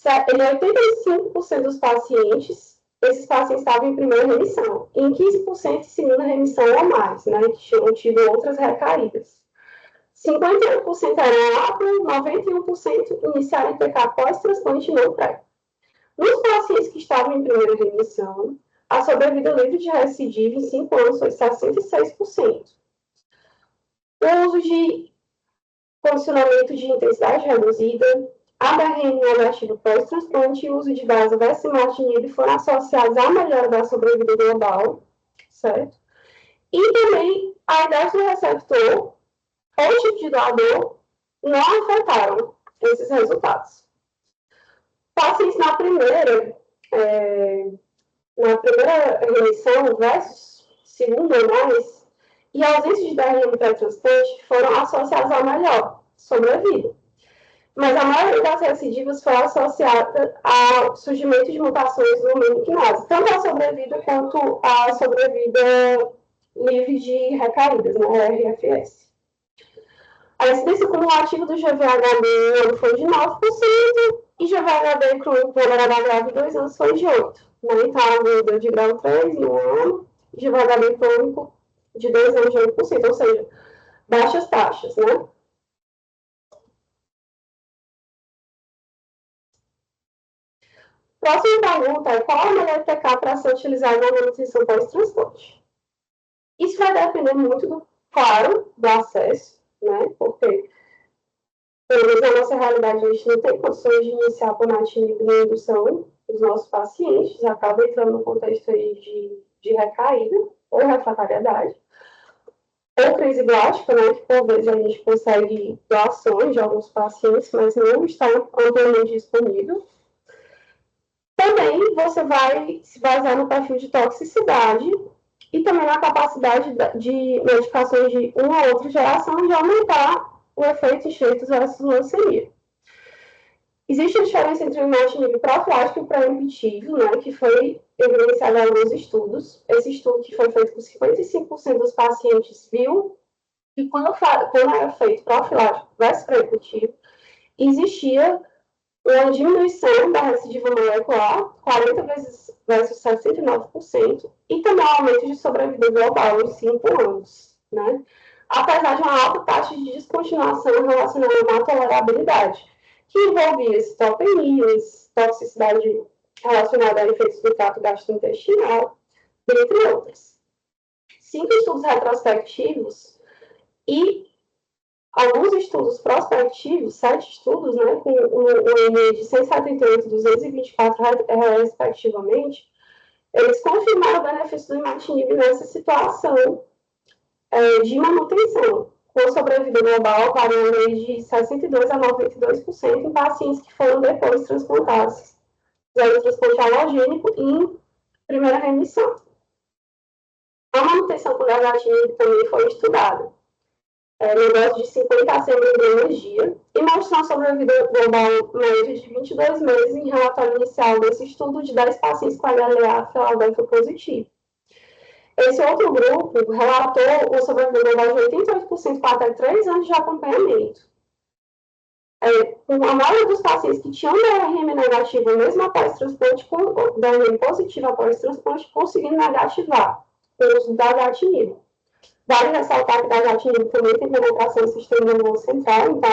Speaker 2: Em 85% dos pacientes, esses pacientes estavam em primeira remissão, e em 15% em segunda remissão ou mais, né, que tinham tido outras recaídas. 51% eram APRA, 91% iniciaram IPK pós-transplante não pré. Nos pacientes que estavam em primeira remissão, a sobrevida livre de recidiva em 5 anos foi 66%. O uso de condicionamento de intensidade reduzida, ABRM negativo pós-transplante e o uso de vasoversimatinib foram associados à melhora da sobrevida global, certo? E também a idade do receptor ou tipo de doador não afetaram esses resultados. Pacientes na primeira remissão versus segunda ou mais, e a ausência de DRM pré-transplante foram associados a melhor sobrevida. Mas a maioria das recidivas foi associada ao surgimento de mutações no miniquinase, tanto a sobrevida quanto a sobrevida livre de recaídas, né, RFS. A incidência cumulativa do GVHD foi de 9% e GVHD crônico vulnerável grave 2 anos foi de 8%. Né? Então, a aguda de grau 3 em 1 ano, GVHD crônico de 2 anos de 8%, ou seja, baixas taxas, né? Próxima pergunta é: qual é o melhor ITK para ser utilizado na manutenção pós-transporte? Isso vai depender muito, claro, do acesso, né? Porque, pelo menos na nossa realidade, a gente não tem condições de iniciar ponatinib na indução dos nossos pacientes, acaba entrando no contexto aí de recaída ou refratariedade, ou crise blástica, né? Que por vezes a gente consegue doações de alguns pacientes, mas não está amplamente disponível. Também você vai se basear no perfil de toxicidade e também na capacidade de medicações de uma ou outra geração de aumentar o efeito enxertos versus leucemia. Existe a diferença entre o imatinib profilático e o pré-empitivo, né, que foi evidenciado em alguns estudos. Esse estudo que foi feito com 55% dos pacientes viu que quando era feito profilático versus pré-empitivo, existia uma diminuição da recidiva molecular, 40 vezes versus 69%, e também um aumento de sobrevida global em 5 anos, né? Apesar de uma alta taxa de descontinuação relacionada à má tolerabilidade, que envolvia citopenias, toxicidade relacionada a efeitos do trato gastrointestinal, dentre outras. 5 estudos retrospectivos e alguns estudos prospectivos, 7 estudos, né, com um N de 178 e 224 respectivamente, eles confirmaram o benefício do imatinib nessa situação de manutenção, com sobrevida global variando de 62% a 92% em pacientes que foram depois transplantados de transplante halogênico em primeira remissão. A manutenção com daratinib também foi estudada. Negócio de 50 a 100 miligramas dia, e mostrou sobrevida global média de 22 meses em relatório inicial desse estudo de 10 pacientes com HLA Philadelphia positivo. Esse outro grupo relatou uma sobrevida global de 88% com até 3 anos de acompanhamento. A maioria dos pacientes que tinham DRM negativo, mesmo após transplante, com DRM positivo após transplante, conseguindo negativar o uso da daratinib. Vale ressaltar que da daratinib também tem penetração no sistema nervoso central, então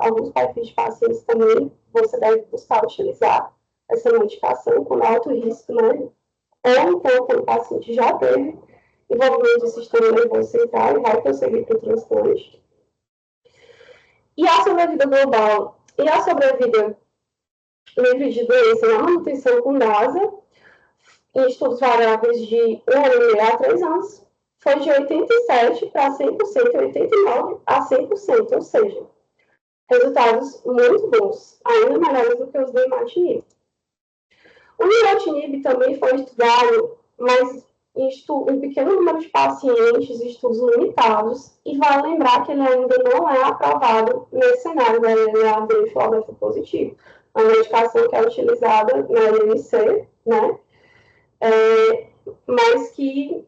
Speaker 2: alguns perfis de pacientes também você deve buscar utilizar essa medicação com alto risco, né? Ou então, quando o paciente já teve envolvimento do sistema nervoso central e vai prosseguir para o transplante. E a sobrevida global e a sobrevida livre de doença na manutenção com DASA, em estudos variáveis de 1 ano e meio a 3 anos, foi de 87% para 100% e 89% a 100%, ou seja, resultados muito bons, ainda melhores do que os do imatinib. O nilotinib também foi estudado, mas em pequeno número de pacientes, estudos limitados, e vale lembrar que ele ainda não é aprovado nesse cenário da LAB Philadelphia positivo, a medicação que é utilizada na LMC, né? Mas que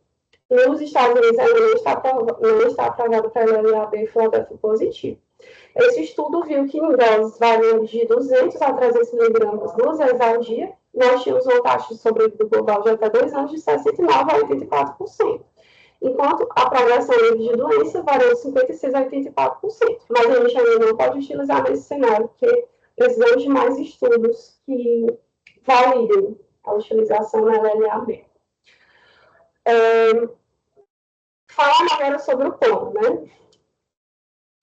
Speaker 2: nos Estados Unidos ainda não está aprovado para LAB Philadelphia positivo. Esse estudo viu que em doses variando de 200 a 300 miligramas 2 vezes ao dia, nós tínhamos uma taxa de sobrevida global de até 2 anos de 69% a 84%, enquanto a progressão livre de doença variou de 56% a 84%. Mas a gente ainda não pode utilizar nesse cenário, porque precisamos de mais estudos que validem a utilização na LLAB. Falando agora sobre o plano, né?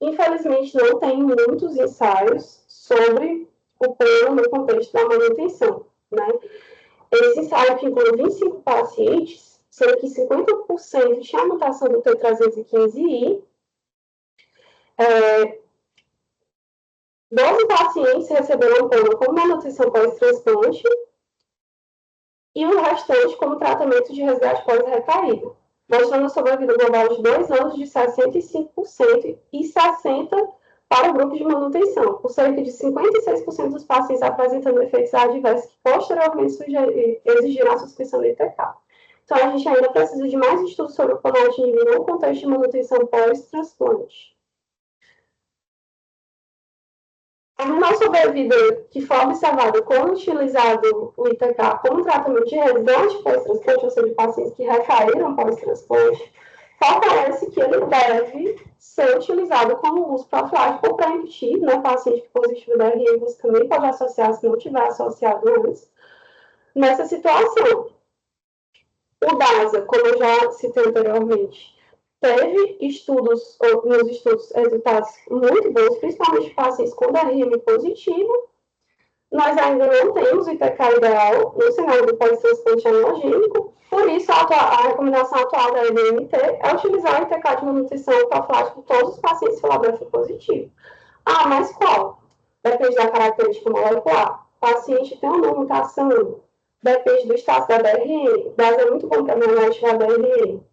Speaker 2: Infelizmente, não tem muitos ensaios sobre o plano no contexto da manutenção, né? Esse ensaio que inclui 25 pacientes, sendo que 50% tinha a mutação do T315I, 12 pacientes receberam plano como manutenção pós-transplante e o restante como tratamento de resgate pós-recaída, mostrando sobrevida global de 2 anos de 65% e 60% para o grupo de manutenção, com cerca de 56% dos pacientes apresentando efeitos adversos que posteriormente exigiram a suspensão do ITK. Então, a gente ainda precisa de mais estudos sobre o ponatinib no contexto de manutenção pós-transplante. A menor sobrevida que foi observada quando utilizado o ITK como tratamento de resgate pós-transplante, ou seja, pacientes que recaíram pós-transplante, fortalece que ele deve ser utilizado como uso profilático ou pré-emptivo, né? Paciente que positivo da DRM, você também pode associar se não tiver associado antes, nessa situação. O DASA, como eu já citei anteriormente, teve estudos, nos estudos, resultados muito bons, principalmente pacientes com DRM positivo. Nós ainda não temos o ITK ideal no cenário do pós-transplante analgénico, por isso a recomendação atual da NMT é utilizar o ITK de manutenção profilática de todos os pacientes Filadélfia positivo. Ah, mas qual? Depende da característica molecular. O paciente tem uma mutação, depende do status da DRM. DAS é muito bom para diagnosticar a DRM.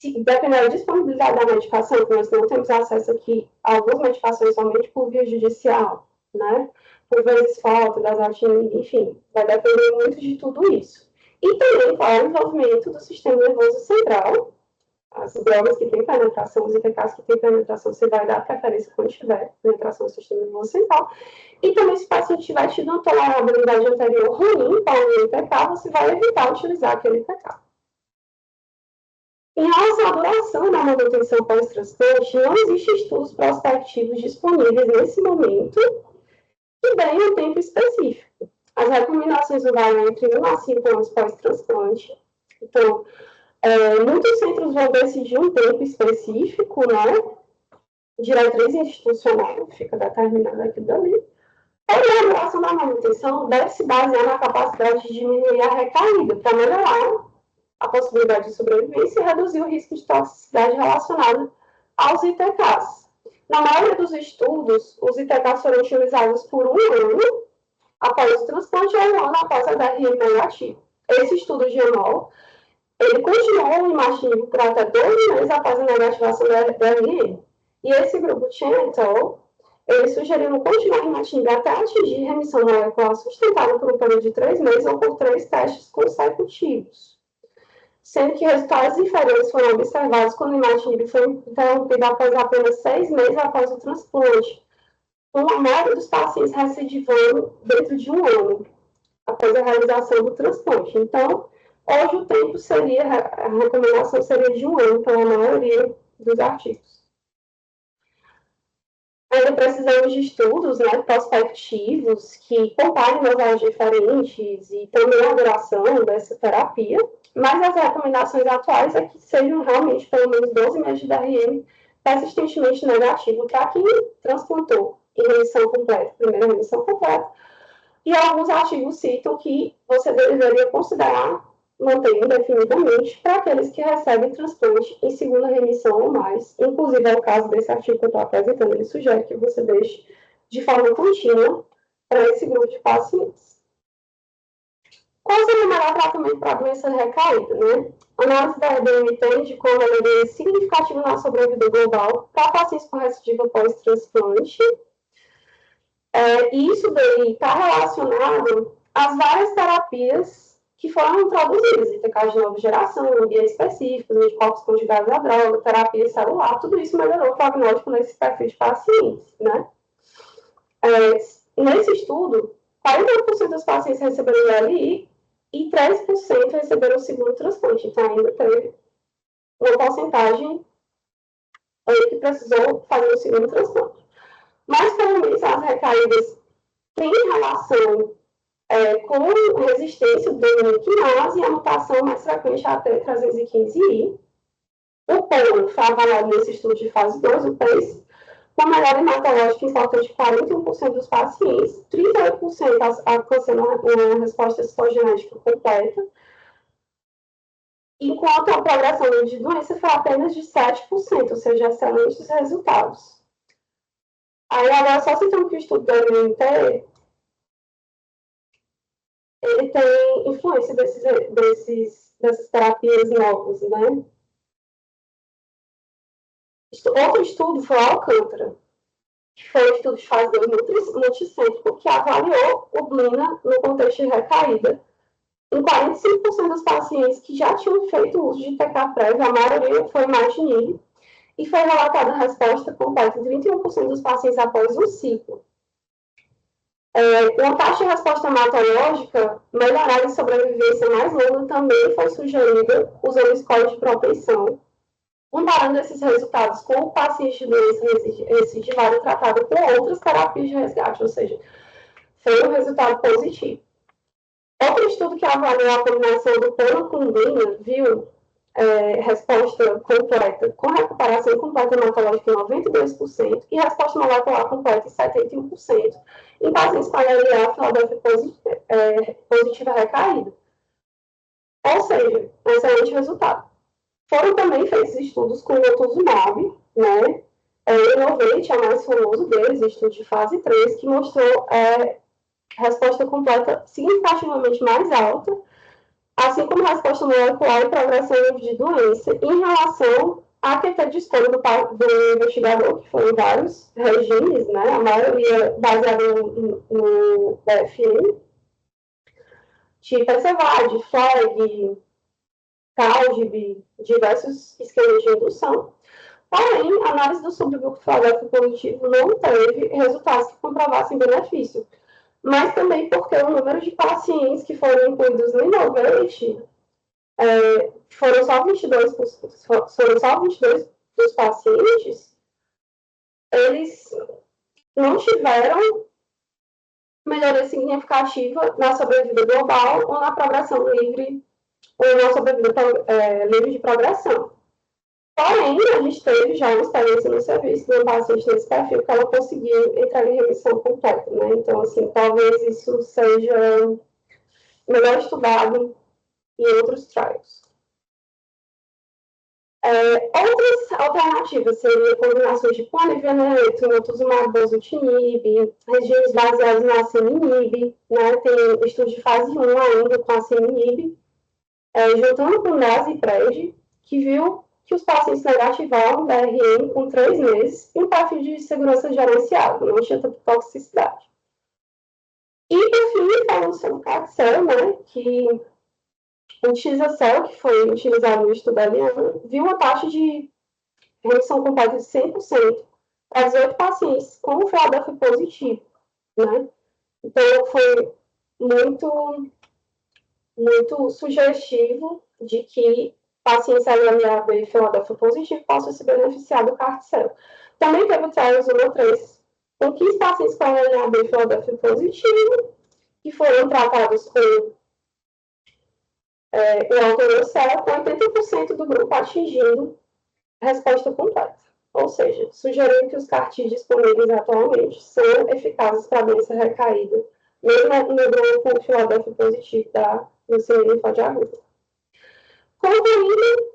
Speaker 2: Dependendo da disponibilidade da medicação, que nós não temos acesso aqui a algumas medicações somente por via judicial, né? Por vezes falta das atinas, enfim, vai depender muito de tudo isso. E também qual é o envolvimento do sistema nervoso central. As drogas que têm penetração, os ITKs que têm penetração, você vai dar preferência quando tiver penetração do sistema nervoso central. E também, se o paciente tiver tido uma tolerabilidade anterior ruim para o ITK, você vai evitar utilizar aquele ITK. Em relação à duração da manutenção pós-transplante, não existem estudos prospectivos disponíveis nesse momento que deem um tempo específico. As recomendações variam entre 1 a 5 anos pós-transplante. Então, muitos centros vão decidir um tempo específico, né? Diretriz institucional, fica determinada aquilo dali. A elaboração da manutenção deve se basear na capacidade de diminuir a recaída, para melhorar a possibilidade de sobrevivência e reduzir o risco de toxicidade relacionada aos ITKs. Na maioria dos estudos, os ITKs foram utilizados por 1 ano após o transplante ou 1 ano após a DRM negativa. Esse estudo de EMOL, ele continuou o imatinib por até 12 meses após a negativação da DRM. E esse grupo Chantal, ele sugeriu continuar o imatinib até atingir remissão molecular sustentável por um período de 3 meses ou por 3 testes consecutivos, sendo que resultados inferiores foram observados quando o imatinib foi interrompido após apenas 6 meses após o transplante, com a maioria dos pacientes recidivando dentro de 1 ano após a realização do transplante. Então, hoje o tempo seria, a recomendação seria de 1 ano pela maioria dos artigos. Ainda precisamos de estudos, né, prospectivos que comparem dosagem diferentes e também a duração dessa terapia, mas as recomendações atuais é que sejam realmente pelo menos 12 meses de DRM persistentemente negativo para quem transplantou em remissão completa, primeira remissão completa. E alguns artigos citam que você deveria considerar manter indefinidamente para aqueles que recebem transplante em segunda remissão ou mais. Inclusive, é o caso desse artigo que eu estou apresentando, ele sugere que você deixe de forma contínua para esse grupo de pacientes. Qual seria o melhor tratamento para a doença recaída, né? A análise da EBM indicou uma melhoria significativa na sobrevida global para pacientes com recidiva pós-transplante. E isso daí está relacionado às várias terapias que foram introduzidas, ITK de nova geração, ambientes específicos, anticorpos conjugados à droga, terapia celular, tudo isso melhorou o prognóstico nesse perfil de pacientes, né? Nesse estudo, 40% dos pacientes receberam LI e 3% receberam o segundo transplante, então ainda teve uma porcentagem que precisou fazer o segundo transplante. Mas, pelo menos, as recaídas têm relação com resistência do dominio-quinase e a mutação mais frequente é a T315I. O POL foi avaliado nesse estudo de fase 2, o PACE, com melhora hematológica importante de 41% dos pacientes, 38% alcançando uma resposta citogenética completa, enquanto a progressão de doença foi apenas de 7%, ou seja, excelentes resultados. Aí, agora, só citando que o estudo do MMT, ele tem influência dessas terapias novas, né? Outro estudo foi o Alcântara, que foi um estudo de fase 2 multicêntrico, que avaliou o Blina no contexto de recaída em 45% dos pacientes que já tinham feito uso de TK prévio, a maioria foi imatinib, e foi relatada a resposta completa em 31% dos pacientes após um ciclo. Uma taxa de resposta hematológica melhorada em sobrevivência mais longa também foi sugerida usando score de propensão, comparando esses resultados com o paciente de doença recidivada tratado com outras terapias de resgate, ou seja, foi um resultado positivo. Outro estudo que avaliou a combinação do pano viu resposta completa, com recuperação completa hematológica em 92% e resposta molecular completa em 71%, em pacientes com LLA Filadélfia positiva recaída. Ou seja, um excelente resultado. Foram também feitos estudos com rotuzumab, né? O Innovate é o mais famoso deles, estudo de fase 3, que mostrou resposta completa significativamente mais alta, assim como resposta molecular e progressão de doença, em relação à critério de escolha do investigador, que foram vários regimes, né? A maioria baseada no BFM, de Percevad, FLAG, CALGB, diversos esquemas de indução. Porém, a análise do subgrupo Filadélfia positivo não teve resultados que comprovassem benefício, mas também porque o número de pacientes que foram incluídos no Innovate foram só 22 dos pacientes, eles não tiveram melhoria significativa na sobrevida global ou na progressão livre, ou na sobrevida livre de progressão. Porém, a gente teve já uma experiência no serviço de uma paciente nesse perfil que ela conseguiu entrar em remissão completa, né? Então, assim, talvez isso seja melhor estudado em outros trials. Outras alternativas seriam combinações de polivenete, rotuzumab, bosutinib, regimes baseados na acinimib, né? Tem estudo de fase 1 ainda com acinimib, juntando com NAS que viu que os pacientes negativavam DRM com 3 meses e um perfil de segurança gerenciado, não tinha tanta toxicidade. E, por fim, falando sobre o Carcel, né, que o Tisacel, que foi utilizado no estudo aliano, viu uma taxa de remissão completa de 100% para 18 pacientes com Filadélfia positivo, né? Então, foi muito, muito sugestivo de que pacientes LMAB e Filadélfia positivo possam se beneficiar do Carcel. Também teve o trials 1 3, com 15 pacientes com LMAB e Filadélfia positivo, que foram tratados com o Autorocel, com 80% do grupo atingindo resposta completa. Ou seja, sugerindo que os CAR-T disponíveis atualmente são eficazes para a doença recaída, mesmo no grupo Filadélfia positivo da leucemia linfóide aguda. Concluindo,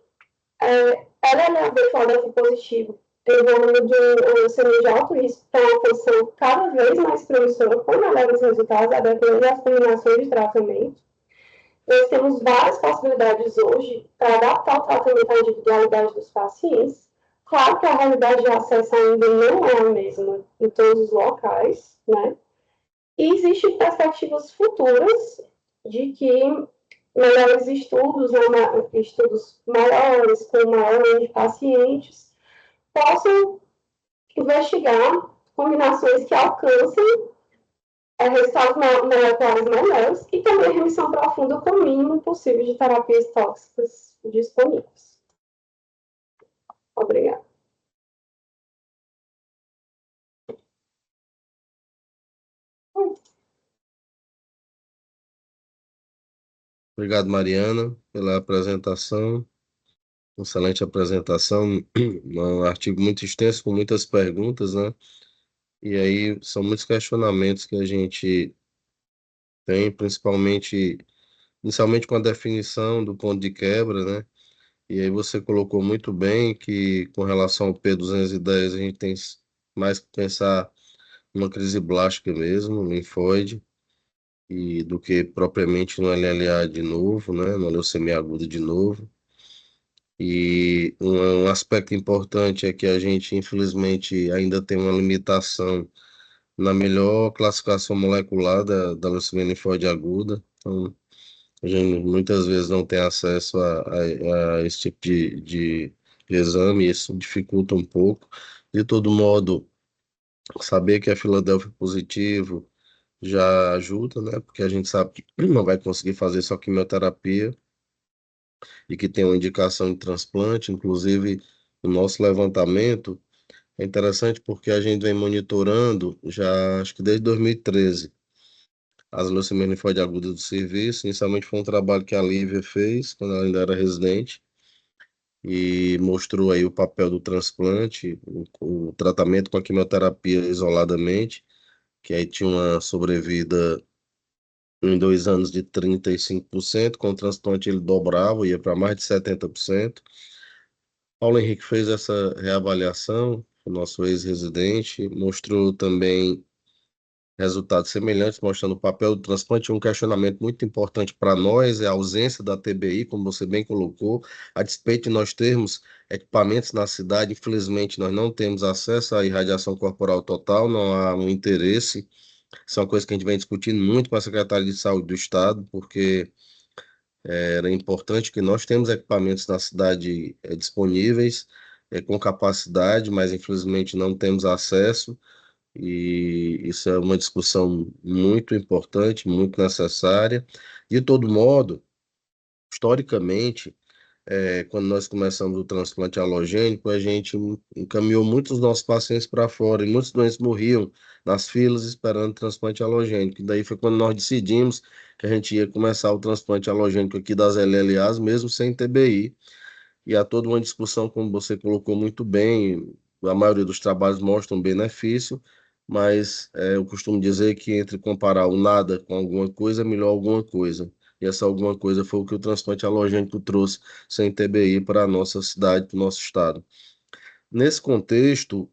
Speaker 2: LLAB Filadélfia positivo tem volume de leucemia de alto risco para uma posição cada vez mais promissora, com melhores resultados, a depender das combinações de tratamento. Nós temos várias possibilidades hoje para adaptar o tratamento à individualidade dos pacientes. Claro que a realidade de acesso ainda não é a mesma em todos os locais, né? E existem perspectivas futuras de que melhores estudos, estudos maiores, com maior número de pacientes, possam investigar combinações que alcancem resultados moleculares melhores e também remissão profunda com o mínimo possível de terapias tóxicas disponíveis. Obrigada.
Speaker 1: Obrigado, Mariana, pela apresentação. Excelente apresentação. Um artigo muito extenso, com muitas perguntas, né? E aí são muitos questionamentos que a gente tem, principalmente, inicialmente com a definição do ponto de quebra, né? E aí você colocou muito bem que, com relação ao P210, a gente tem mais que pensar numa crise blástica mesmo, linfóide, e do que propriamente no LLA de novo, né? Na leucemia aguda de novo. E um aspecto importante é que a gente, infelizmente, ainda tem uma limitação na melhor classificação molecular da leucemia linfóide aguda. Então, a gente muitas vezes não tem acesso a esse tipo de exame, e isso dificulta um pouco. De todo modo, saber que é Filadélfia positivo já ajuda, né? Porque a gente sabe que não vai conseguir fazer só quimioterapia e que tem uma indicação de transplante. Inclusive, o nosso levantamento é interessante porque a gente vem monitorando já, acho que desde 2013, as leucemias linfóide agudas do serviço. Inicialmente foi um trabalho que a Lívia fez quando ela ainda era residente e mostrou aí o papel do transplante, o tratamento com a quimioterapia isoladamente, que aí tinha uma sobrevida em 2 anos de 35%, com o transplante ele dobrava, ia para mais de 70%. Paulo Henrique fez essa reavaliação, o nosso ex-residente, mostrou também resultados semelhantes, mostrando o papel do transplante. Um questionamento muito importante para nós é a ausência da TBI, como você bem colocou. A despeito de nós termos equipamentos na cidade, infelizmente nós não temos acesso à irradiação corporal total, não há um interesse. Isso é uma coisa que a gente vem discutindo muito com a Secretaria de Saúde do Estado, porque era importante que nós temos equipamentos na cidade disponíveis, com capacidade, mas infelizmente não temos acesso. E isso é uma discussão muito importante, muito necessária. De todo modo, historicamente, quando nós começamos o transplante halogênico, a gente encaminhou muitos dos nossos pacientes para fora e muitos doentes morriam nas filas esperando transplante halogênico. E daí foi quando nós decidimos que a gente ia começar o transplante halogênico aqui das LLAs, mesmo sem TBI. E há toda uma discussão, como você colocou muito bem, a maioria dos trabalhos mostram benefício, mas eu costumo dizer que entre comparar o nada com alguma coisa, é melhor alguma coisa. E essa alguma coisa foi o que o transplante halogênico trouxe sem TBI para a nossa cidade, para o nosso estado. Nesse contexto,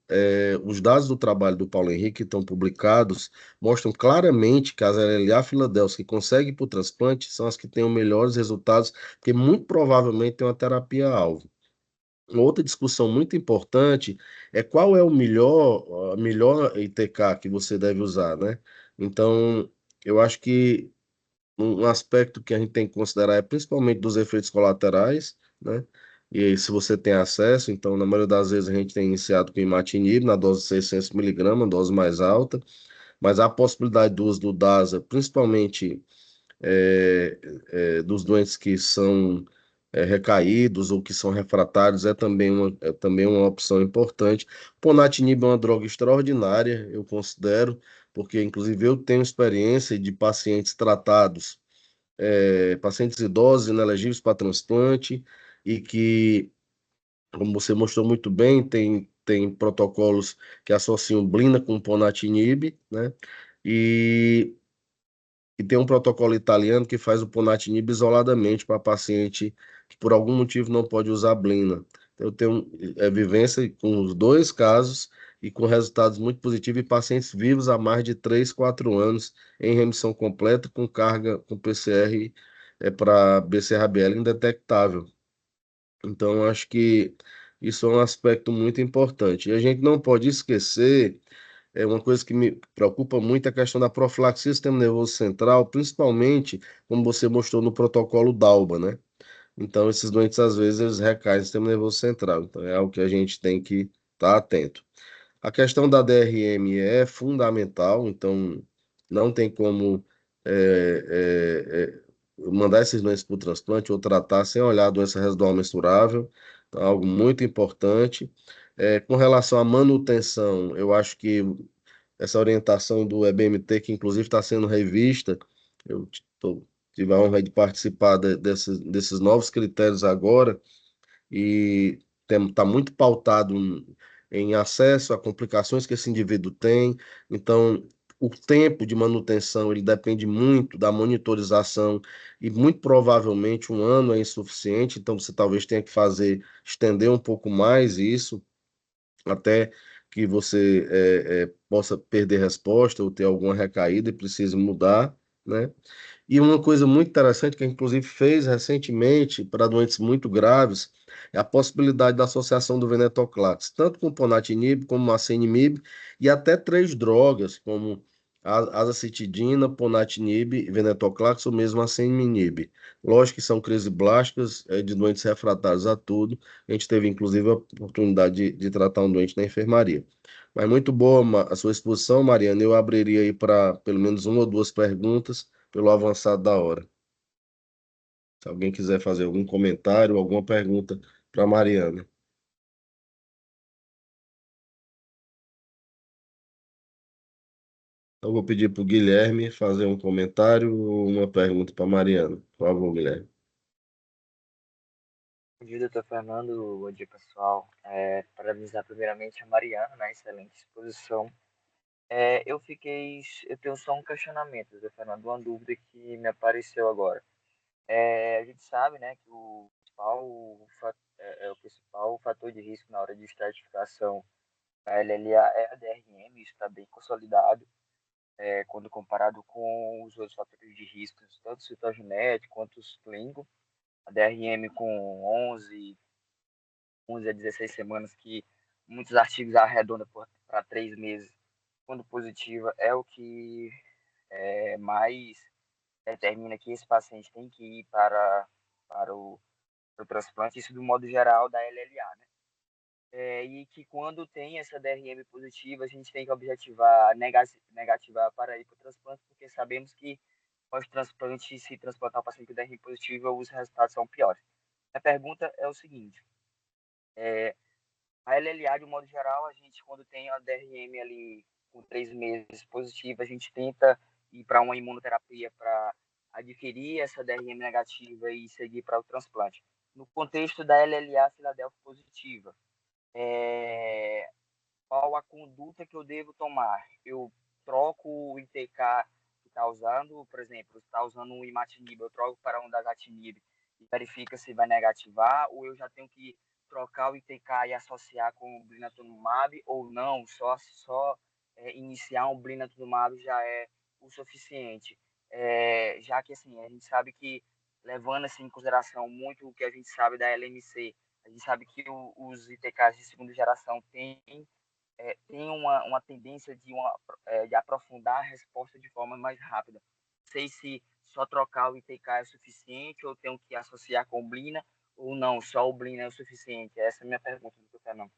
Speaker 1: os dados do trabalho do Paulo Henrique que estão publicados mostram claramente que as LLA Filadélfia que conseguem para o transplante são as que têm os melhores resultados, porque muito provavelmente tem uma terapia-alvo. Uma outra discussão muito importante é qual é a melhor ITK que você deve usar, né? Então, eu acho que um aspecto que a gente tem que considerar é principalmente dos efeitos colaterais, né? E se você tem acesso, então, na maioria das vezes a gente tem iniciado com imatinib na dose de 600 miligramas, dose mais alta, mas há a possibilidade do uso do DASA, principalmente é, dos doentes que são recaídos ou que são refratários é também uma opção importante. Ponatinib é uma droga extraordinária, eu considero, porque inclusive eu tenho experiência de pacientes tratados, pacientes idosos inelegíveis para transplante e que, como você mostrou muito bem, tem protocolos que associam blina com ponatinib, né? E e tem um protocolo italiano que faz o ponatinib isoladamente para paciente que por algum motivo não pode usar blina. Eu tenho vivência com os dois casos e com resultados muito positivos em pacientes vivos há mais de 3, 4 anos em remissão completa com carga com PCR para BCRBL indetectável. Então, acho que isso é um aspecto muito importante. E a gente não pode esquecer uma coisa que me preocupa muito é a questão da profilaxia do sistema nervoso central, principalmente como você mostrou no protocolo DALBA, né? Então, esses doentes, às vezes, eles recaem no sistema nervoso central. Então, é algo que a gente tem que estar atento. A questão da DRM é fundamental, então não tem como mandar esses doentes para o transplante ou tratar sem olhar a doença residual mensurável, então, algo muito importante. Com relação à manutenção, eu acho que essa orientação do EBMT, que inclusive está sendo revista. Eu tive a honra de participar desses novos critérios agora e está muito pautado em acesso a complicações que esse indivíduo tem. Então, o tempo de manutenção ele depende muito da monitorização e muito provavelmente 1 ano é insuficiente. Então, você talvez tenha que estender um pouco mais isso até que você possa perder resposta ou ter alguma recaída e precise mudar, né? E uma coisa muito interessante que a gente, inclusive fez recentemente para doentes muito graves é a possibilidade da associação do venetoclax, tanto com ponatinib como macenimib e até 3 drogas como azacitidina, ponatinib, venetoclax ou mesmo acenminib. Lógico que são crises blásticas de doentes refratários a tudo. A gente teve inclusive a oportunidade de tratar um doente na enfermaria. Mas muito boa a sua exposição, Mariana. Eu abriria aí para pelo menos uma ou duas perguntas pelo avançado da hora. Se alguém quiser fazer algum comentário, alguma pergunta para Mariana. Eu vou pedir para o Guilherme fazer um comentário ou uma pergunta para Mariana. Por favor, Guilherme.
Speaker 3: Bom dia, doutor Fernando. Bom dia, pessoal. Parabenizar primeiramente a Mariana na excelente exposição. Eu tenho só um questionamento, doutor Fernando, uma dúvida que me apareceu agora. A gente sabe, né, que o principal fator de risco na hora de estratificação da LLA é a DRM, isso está bem consolidado, quando comparado com os outros fatores de risco, tanto o citogenético quanto os clínicos. A DRM com 11 a 16 semanas, que muitos artigos arredondam para 3 meses, quando positiva, é o que mais determina que esse paciente tem que ir para o transplante, isso do modo geral da LLA, né? E que quando tem essa DRM positiva, a gente tem que objetivar negativar para ir para o transplante, porque sabemos que pós-transplante, se transplantar o paciente com DRM positiva, os resultados são piores. A pergunta é o seguinte, a LLA, de um modo geral, a gente, quando tem a DRM ali com 3 meses positiva, a gente tenta ir para uma imunoterapia para adquirir essa DRM negativa e seguir para o transplante. No contexto da LLA Filadélfia positiva, qual a conduta que eu devo tomar? Eu troco o ITK que está usando, por exemplo, está usando um imatinib, eu troco para um dasatinib e verifica se vai negativar, ou eu já tenho que trocar o ITK e associar com o blinatumomab, ou não, só iniciar um blinatumomab já é o suficiente. Já que assim, a gente sabe que, levando assim, em consideração muito o que a gente sabe da LMC, a gente sabe que os ITKs de segunda geração tem uma tendência de aprofundar a resposta de forma mais rápida. Não sei se só trocar o ITK é suficiente, ou tenho que associar com o Blina, ou não, só o Blina é o suficiente. Essa é a minha pergunta, doutor Fernando.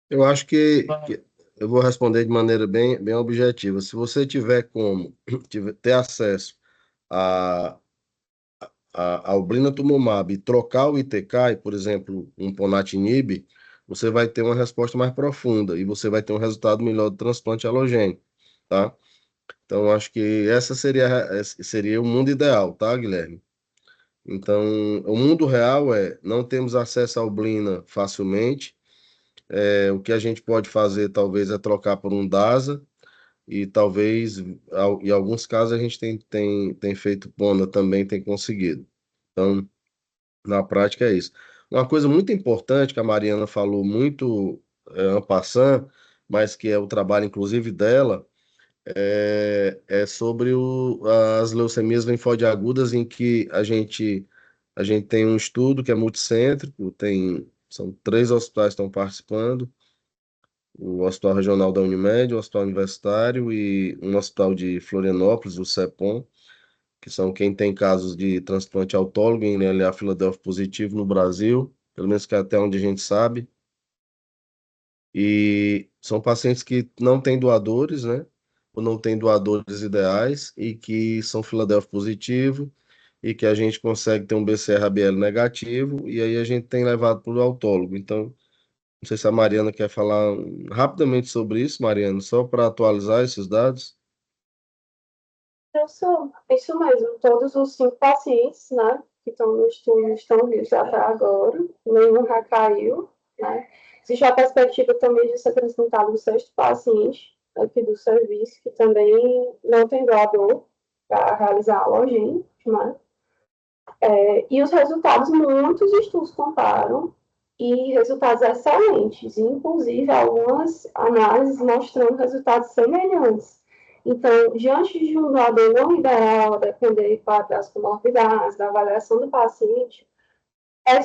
Speaker 1: Eu acho que eu vou responder de maneira bem objetiva. Se você tiver como ter acesso a, ao blinatumomab e trocar o ITK, por exemplo, um ponatinib, você vai ter uma resposta mais profunda e você vai ter um resultado melhor do transplante halogênico, tá? Então, acho que esse seria o mundo ideal, tá, Guilherme? Então, o mundo real não temos acesso ao Blina facilmente. O que a gente pode fazer, talvez, é trocar por um DASA, e talvez, em alguns casos, a gente tem feito Pona também, tem conseguido. Então, na prática é isso. Uma coisa muito importante que a Mariana falou muito en passant, mas que é o trabalho, inclusive, dela, é sobre as leucemias linfóide-agudas, em que a gente tem um estudo que é multicêntrico, são 3 hospitais que estão participando, o Hospital Regional da Unimed, o Hospital Universitário e um hospital de Florianópolis, o CEPOM, que são quem tem casos de transplante autólogo em LA Filadélfia positivo no Brasil, pelo menos que é até onde a gente sabe. E são pacientes que não têm doadores, né? Ou não têm doadores ideais e que são Filadélfia positivo e que a gente consegue ter um BCR-ABL negativo e aí a gente tem levado para o autólogo. Então, não sei se a Mariana quer falar rapidamente sobre isso, Mariana, só para atualizar esses dados.
Speaker 2: Isso mesmo. Todos os 5 pacientes, né, que estão no estudo estão vivos até agora. Nenhum já caiu, né? Existe a perspectiva também de ser transplantado o 6º paciente aqui do serviço, que também não tem doador para realizar halogênico, né? E os resultados, muitos estudos comparam, e resultados excelentes, inclusive algumas análises mostrando resultados semelhantes. Então, diante de um doador não ideal, a depender das comorbidades, da avaliação do paciente, é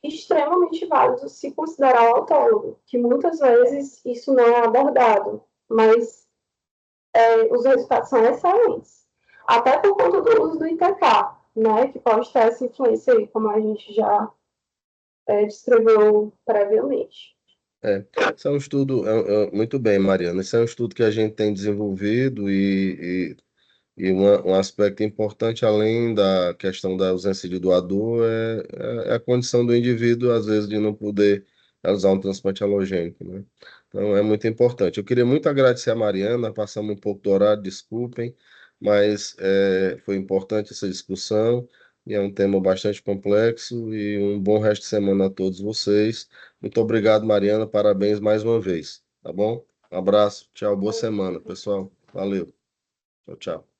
Speaker 2: extremamente válido se considerar o autólogo, que muitas vezes isso não é abordado, mas os resultados são excelentes. Até por conta do uso do ITK, né, que pode ter essa influência aí, como a gente já descreveu previamente.
Speaker 1: Esse é um estudo, muito bem, Mariana. Esse é um estudo que a gente tem desenvolvido e um aspecto importante, além da questão da ausência de doador, é a condição do indivíduo, às vezes, de não poder realizar um transplante halogênico, né? Então, é muito importante. Eu queria muito agradecer a Mariana, passamos um pouco do horário, desculpem, mas foi importante essa discussão, e é um tema bastante complexo, e um bom resto de semana a todos vocês. Muito obrigado, Mariana, parabéns mais uma vez, tá bom? Um abraço, tchau, boa semana, pessoal. Valeu. Tchau, tchau.